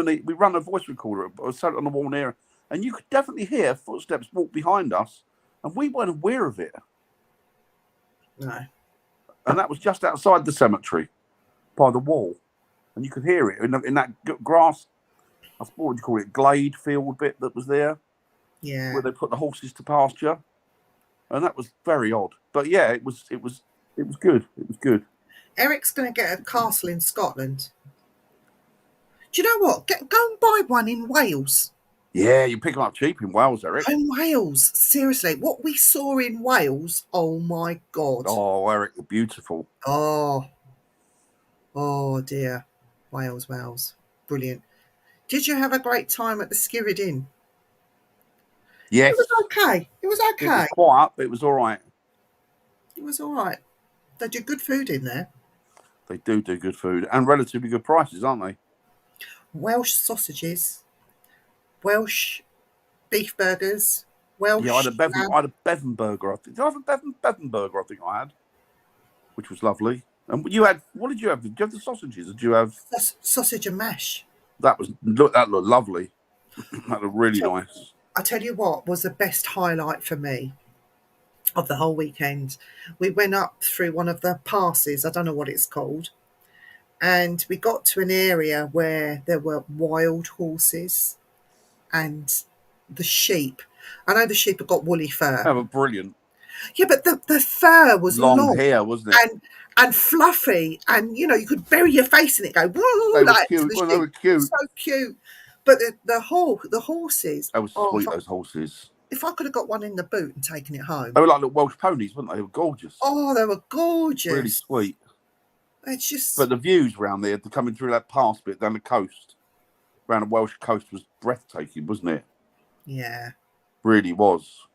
a voice recorder, I was sat on the wall near, and you could definitely hear footsteps walk behind us, and we weren't aware of it. No. And that was just outside the cemetery, by the wall, and you could hear it in that grass. I suppose what would you call it, glade field bit that was there, Yeah. where they put the horses to pasture, and that was very odd. But yeah, it was good. It was good. Eric's going to get a castle in Scotland. Do you know what? Go and buy one in Wales. Yeah, you pick them up cheap in Wales, Eric. In Wales, seriously, what we saw in Wales, oh my God. Oh, Eric, you're beautiful. Oh dear. Wales. Brilliant. Did you have a great time at the Skirrid Inn? Yes. It was okay. It was quiet, but it was all right. It was all right. They do good food in there. They do good food and relatively good prices, aren't they? Welsh sausages, Welsh beef burgers, Welsh. Yeah, I had a Bevan burger. I think. Did I have a Bevan burger? I think I had, which was lovely. And you had, what did you have? Did you have the sausages? Or did you have sausage and mash? That looked lovely. That looked really nice. I tell you what was the best highlight for me of the whole weekend. We went up through one of the passes. I don't know what it's called. And we got to an area where there were wild horses and the sheep. I know the sheep have got woolly fur. They were brilliant. Yeah, but the fur was long hair, wasn't it? And fluffy, and you could bury your face in it. Go, woo, they were cute. They were cute. So cute. But the horses. They were sweet. Those horses. If I could have got one in the boot and taken it home. They were like little Welsh ponies, weren't they? They were gorgeous. Oh, they were gorgeous. Really sweet. It's just. But the views round there, coming through that pass bit down the coast, around the Welsh coast, was breathtaking, wasn't it? Yeah. Really was.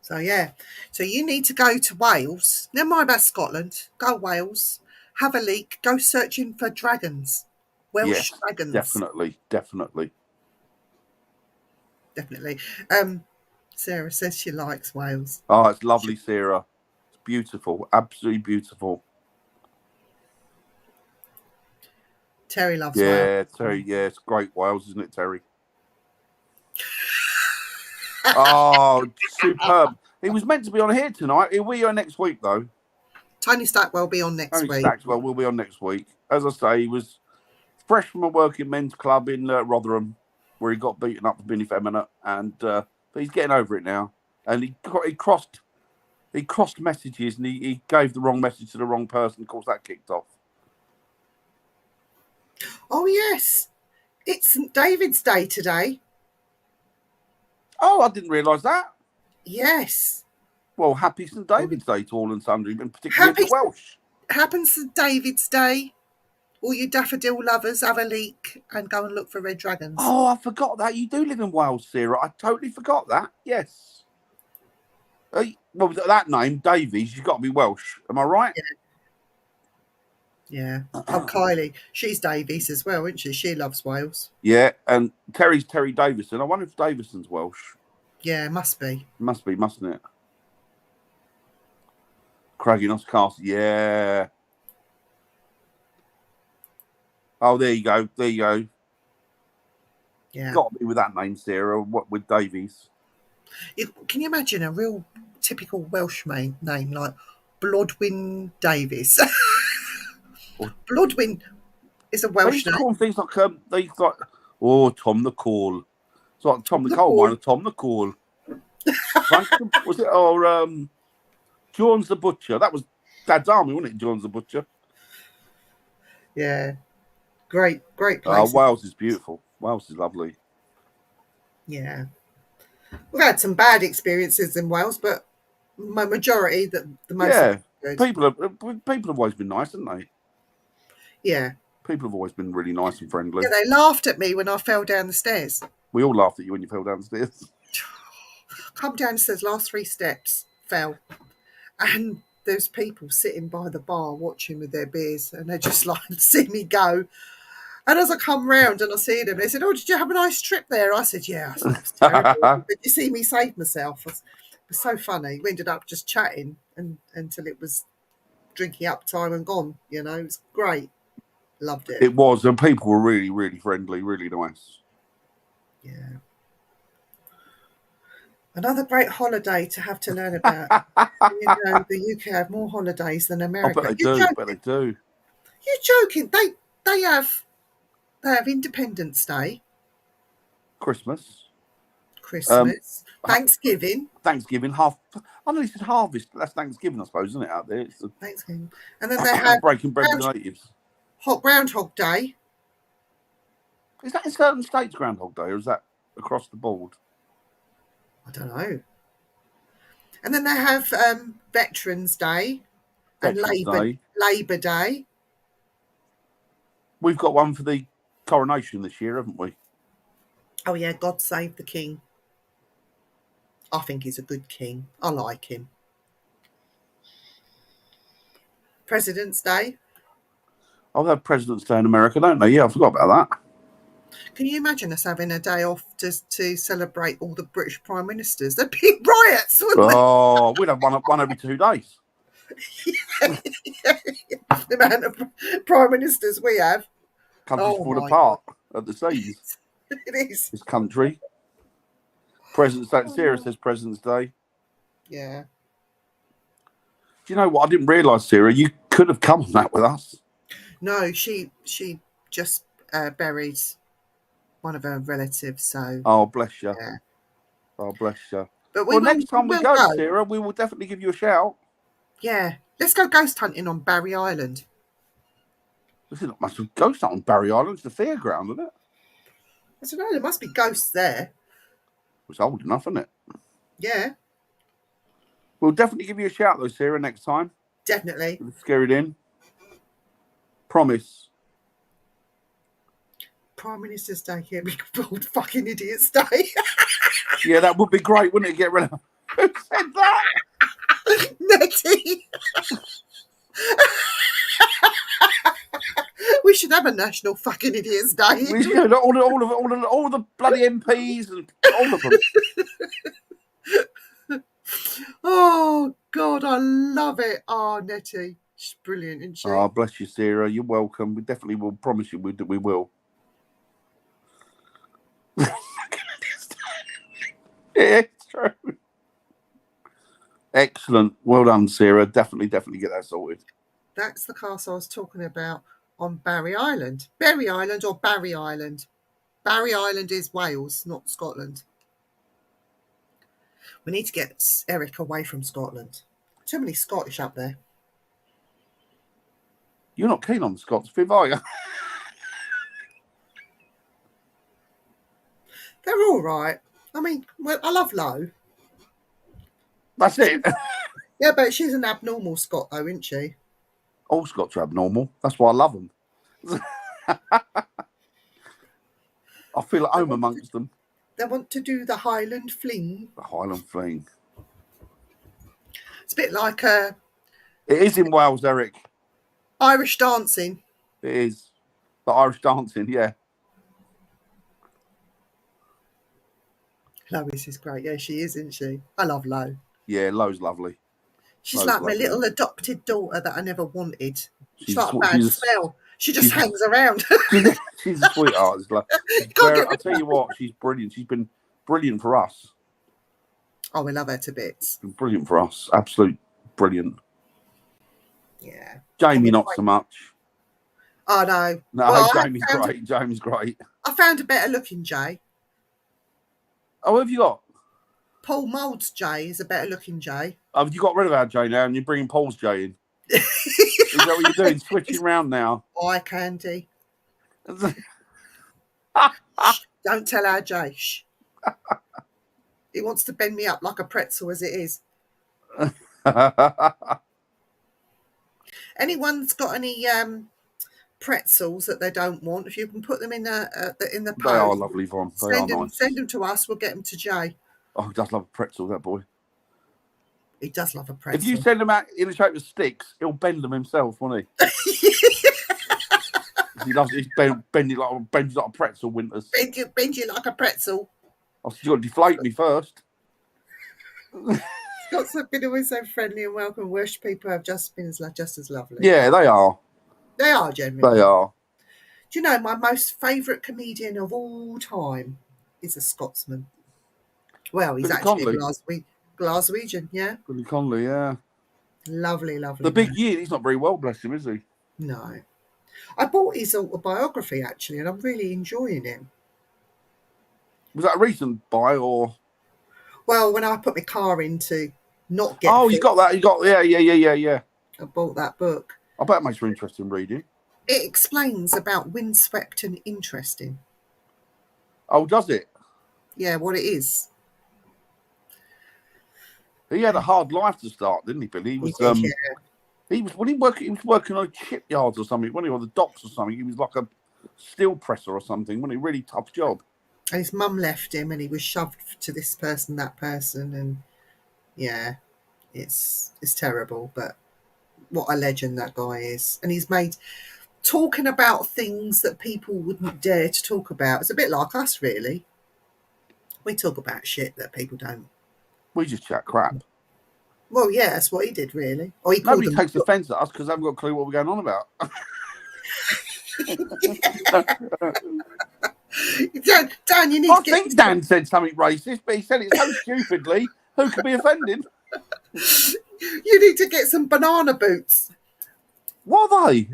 So yeah. So you need to go to Wales. Never mind about Scotland. Go Wales. Have a leak. Go searching for dragons. Welsh dragons. Definitely. Sarah says she likes Wales. Oh, it's lovely, Sarah. It's beautiful. Absolutely beautiful. Terry loves Wales. Terry, it's great Wales, isn't it, Terry? Oh, superb. He was meant to be on here tonight. He'll be on next week, though. Tony Stackwell will be on next week. Tony Stackedwell will be on next week. As I say, he was fresh from a working men's club in Rotherham, where he got beaten up for being effeminate, and but he's getting over it now. And he crossed messages, and he gave the wrong message to the wrong person. Of course, that kicked off. Oh yes, it's St David's Day today. Oh, I didn't realise that. Yes. Well, happy St David's Day to all and sundry, and particularly the Welsh. Happy St David's Day. All you daffodil lovers, have a leak and go and look for red dragons. Oh, I forgot that. You do live in Wales, Sarah. I totally forgot that. Yes. Well, that name, Davies, you've got to be Welsh. Am I right? Yeah. Oh, Kylie. She's Davies as well, isn't she? She loves Wales. Yeah, and Terry's Terry Davison. I wonder if Davison's Welsh. Yeah, must be. Must be, mustn't it? Craigie Castle. Yeah. Oh, there you go. Yeah. Got to be with that name, Sarah. What with Davies? Can you imagine a real typical Welsh name like Blodwyn Davies? Blodwyn is a Welsh name. Call things like they thought, Tom the Coal. It's like Tom the Coal Miner, Tom the Coal. Was it or Jones the Butcher? That was Dad's Army, wasn't it? Jones the Butcher. Yeah. Great places. Wales is beautiful. Wales is lovely. Yeah. We've had some bad experiences in Wales, but my majority, the most of Yeah, them are good. people have always been nice, haven't they? Yeah. People have always been really nice and friendly. Yeah, they laughed at me when I fell down the stairs. We all laughed at you when you fell downstairs. Come down the stairs, last 3 steps, fell. And there's people sitting by the bar watching with their beers, and they just like see me go. And as I come round and I see them, they said, "Oh, did you have a nice trip there?" I said, "Yeah." I said, "It was terrible." But you see me save myself. It was so funny. We ended up just chatting until it was drinking up time and gone. You know, it was great. Loved it. It was, and people were really, really friendly, really nice. Yeah. Another great holiday to have to learn about. You know, the UK have more holidays than I America. bet they do. Bet they do. You're joking. They have Independence Day, Christmas, Christmas, Thanksgiving, Thanksgiving, I nearly said harvest. That's Thanksgiving, I suppose, isn't it? Out there, it's Thanksgiving, and then they have breaking bread with the natives. Groundhog Day. Is that in certain states, Groundhog Day, or is that across the board? I don't know. And then they have Veterans Day and Labour Day. We've got one for the coronation this year, haven't we? Oh yeah, God Save the King. I think he's a good king. I like him. President's Day. Oh, they have President's Day in America, don't they? Yeah, I forgot about that. Can you imagine us having a day off to celebrate all the British prime ministers? There'd be riots, wouldn't Oh, we'd have one every 2 days. The amount of prime ministers we have. Countries fall apart at the seams. It is. This country. President's Day. Sarah says President's Day. Yeah. Do you know what? I didn't realise, Sarah, you could have come on that with us. No, she just buried one of her relatives. So. Oh, bless you. Yeah. Oh, bless you. But next time we go, Sarah, we will definitely give you a shout. Yeah. Let's go ghost hunting on Barry Island. This is not much of a ghost hunt on Barry Island. It's the fairground, isn't it? I don't know. There must be ghosts there. It's old enough, isn't it? Yeah. We'll definitely give you a shout, though, Sarah, next time. Definitely. Let's scare it in. Promise. Prime Minister's Day. Yeah, we called fucking Idiot's Day. Yeah, that would be great, wouldn't it? Get rid of. Who said that? Nettie. We should have a national fucking Idiot's Day. We should, all the bloody MPs and all of them. Oh God, I love it. Oh, Nettie, she's brilliant, isn't she? Oh, bless you, Sarah. You're welcome. We definitely will. Promise you, we will. Yeah, it's true. Excellent. Well done, Sarah. Definitely get that sorted. That's the castle I was talking about on Barry Island. Berry Island or Barry Island? Barry Island is Wales, not Scotland. We need to get Eric away from Scotland. Too many Scottish up there. You're not keen on the Scots, Viv, are you? They're all right. I mean, well, I love Lo. That's it. Yeah, but she's an abnormal Scot, though, isn't she? All Scots are abnormal. That's why I love them. I feel at home amongst them. They want to do the Highland Fling. The Highland Fling. It's a bit like It is in Wales, Eric. Irish dancing. It is. The Irish dancing, yeah. Lois is great. Yeah, she is, isn't she? I love Lo. Yeah, Lo's lovely. She's like my little adopted daughter that I never wanted. She's like a bad smell. She just hangs around. She's a sweetheart. I'll tell you what, she's brilliant. She's been brilliant for us. Oh, we love her to bits. Been brilliant for us. Absolute brilliant. Yeah. Jamie, not so much. Oh, no. No, well, Jamie's great. Jamie's great. I found a better looking Jay. Oh, what have you got? Paul Mould's Jay is a better looking Jay. Oh, you got rid of our Jay now and you're bringing Paul's Jay in. Is that what you're doing? Switching round now? Eye candy. Shh, don't tell our Jay. Shh. He wants to bend me up like a pretzel as it is. Anyone's got any pretzels that they don't want? If you can put them in the They are post, lovely, Von. They are nice. send them to us. We'll get them to Jay. Oh, he does love a pretzel, that boy. He does love a If you pretzel. send them out in the shape of sticks, he'll bend them himself, won't he? He loves it. He's bends like a pretzel, Winters. Bend you like a pretzel. Oh, so you got to deflate me first. Scots have been always so friendly and welcome. Welsh people have just been just as lovely. Yeah, they are. They are generally. They are. Do you know my most favourite comedian of all time is a Scotsman? Well, he's Billy actually Connolly. a Glaswegian, yeah. Billy Connolly, yeah. Lovely, lovely. The big man. year, he's not very well, bless him, is he? No. I bought his autobiography actually, and I'm really enjoying it. Was that a recent buy or? Well, when I put my car in to not get Oh, he's got that. Yeah. I bought that book. I bet it makes for interesting reading. It explains about windswept and interesting. Oh, does it? Yeah, what it is. He had a hard life to start, didn't he, Billy? He was, Did, yeah. he was working on shipyards or something, wasn't he, or the docks or something. He was like a steel presser or something, wasn't he? Really tough job. And his mum left him, and he was shoved to this person, that person, and yeah, it's terrible. But what a legend that guy is, and he's made talking about things that people wouldn't dare to talk about. It's a bit like us, really. We talk about shit that people don't. We just chat crap. Well, yeah, that's what he did, really. Or he Nobody called takes offence at us because they haven't got a clue what we're going on about. Dan, you need to I think Dan said something racist, but he said it so stupidly. Who could be offended? You need to get some banana boots. What are they?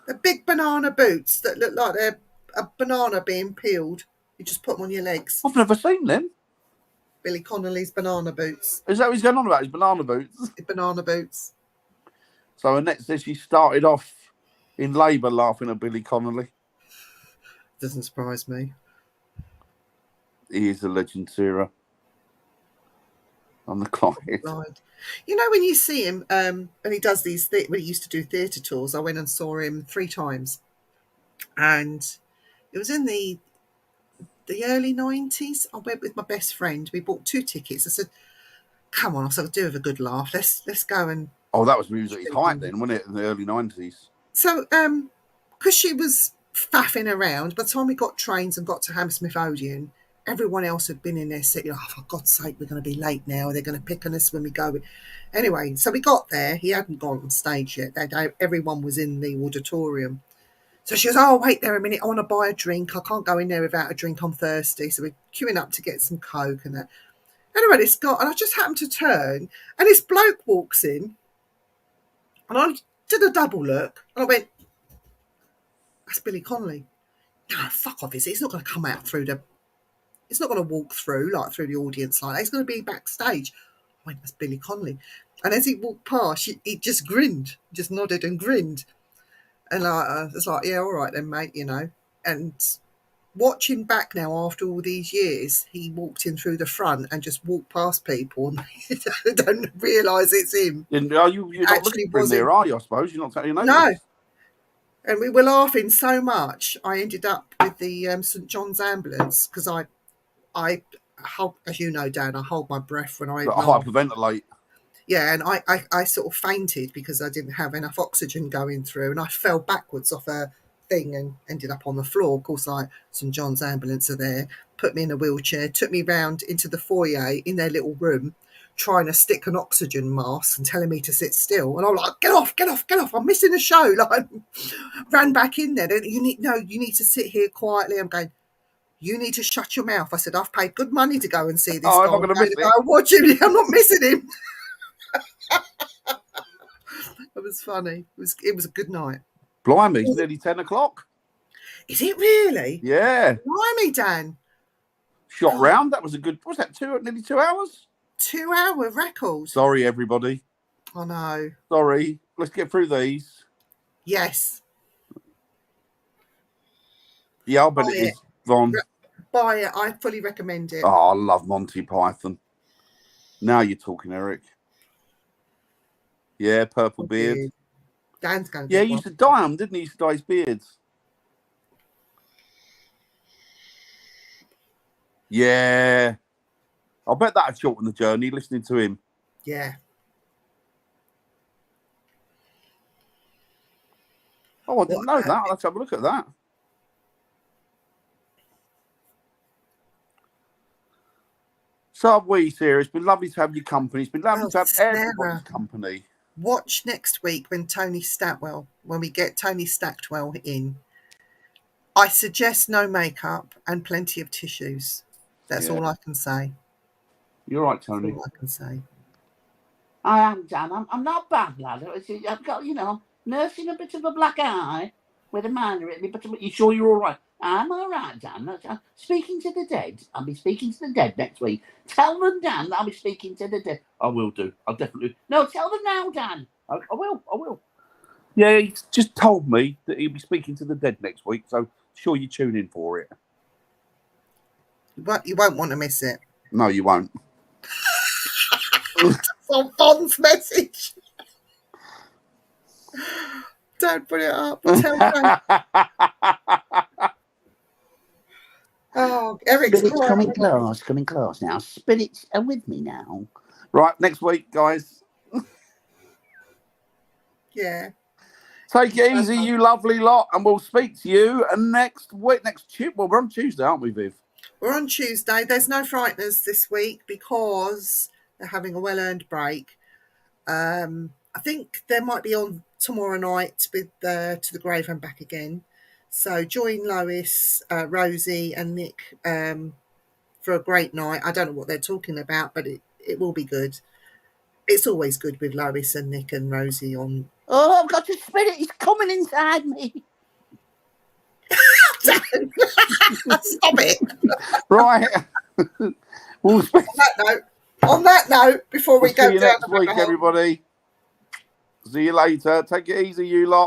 The big banana boots that look like they're a banana being peeled. You just put them on your legs. I've never seen them. Billy Connolly's banana boots. Is that what he's going on about? His banana boots? Banana boots. So Annette says she started off in labour laughing at Billy Connolly. Doesn't surprise me. He is a legend, Sarah. I'm the client. Right. You know, when you see him, and he does these, when he used to do theatre tours, I went and saw him 3 times. And it was in the early 90s. I went with my best friend. We bought 2 tickets. I said, come on, I said, I'll do have a good laugh. Let's go and... Oh, that was music at its height then, wasn't it, in the early 90s? So, because she was faffing around, by the time we got trains and got to Hammersmith Odeon, everyone else had been in their seat. Oh, for God's sake, we're going to be late now. They're going to pick on us when we go. Anyway, so we got there. He hadn't gone on stage yet. Everyone was in the auditorium. So she goes, oh, wait there a minute. I want to buy a drink. I can't go in there without a drink. I'm thirsty. So we're queuing up to get some Coke and that. Anyway, and I just happened to turn, and this bloke walks in, and I did a double look, and I went, that's Billy Connolly. No, fuck off, is it? He's not going to come out he's not going to walk through the audience like that. He's going to be backstage. I went, that's Billy Connolly. And as he walked past, he just grinned, just nodded and grinned. And I was like, yeah, all right then, mate, you know. And watching back now after all these years, he walked in through the front and just walked past people and they don't realise it's him. You're not looking for him there, are you, I suppose? You're not taking notice. No. And we were laughing so much, I ended up with the St John's ambulance because I hold, as you know, Dan, I hold my breath when I hyperventilate. Yeah, and I sort of fainted because I didn't have enough oxygen going through, and I fell backwards off a thing and ended up on the floor. Of course, St John's ambulance are there, put me in a wheelchair, took me round into the foyer in their little room, trying to stick an oxygen mask and telling me to sit still. And I'm like, get off, I'm missing the show. Like, ran back in there. You need to sit here quietly. I'm going, you need to shut your mouth. I said, I've paid good money to go and see this guy. I'm not going to miss it. I'm watching him. I'm not missing him. It was funny. It was a good night. Blimey, it's nearly 10 o'clock. Is it really? Yeah. Blimey, Dan. Shot round. That was a good, was that nearly 2 hours? 2-hour record. Sorry, everybody. I know. Sorry. Let's get through these. Yes. Yeah, I bet Buy it it. is, Von. Buy it. I fully recommend it. Oh, I love Monty Python. Now you're talking, Eric. Yeah, purple beard. Dan's going to Yeah, get he one. used to dye them, didn't he? He used to dye his beards. Yeah. I bet that'd shorten the journey, listening to him. Yeah. Oh, I didn't know that. Let's have a look at that. So have we, Sarah. It's been lovely to have your company. It's been lovely to have everybody's company. Watch next week when we get Tony Stackedwell in. I suggest no makeup and plenty of tissues. That's all I can say. You're right, Tony. That's all I can say. I am, Dan. I'm not bad, lad. I've got, nursing a bit of a black eye with a minor at me, but you sure you're all right? I'm all right, Dan. Speaking to the dead. I'll be speaking to the dead next week. Tell them, Dan, that I'll be speaking to the dead. I will do. I'll definitely. No, tell them now, Dan. I will. Yeah, he's just told me that he'll be speaking to the dead next week, so sure you tune in for it. But you won't want to miss it. No, you won't. On Bond's message. Don't put it up. Tell Frank. Oh, Eric's Spirits coming close now. Spirits are with me now. Right, next week, guys. Yeah. Take it easy, you lovely lot, and we'll speak to you next week. Well, we're on Tuesday, aren't we, Viv? We're on Tuesday. There's no frighteners this week because they're having a well-earned break. I think there might be on tomorrow night with To the Grave and Back Again. So join Lois, Rosie and Nick for a great night. I don't know what they're talking about, but it will be good. It's always good with Lois and Nick and Rosie on. Oh, I've got a spirit. It's coming inside me. Stop it. Right. We'll speak. On that note, before we go see you down next week, everybody. See you later. Take it easy, you lot.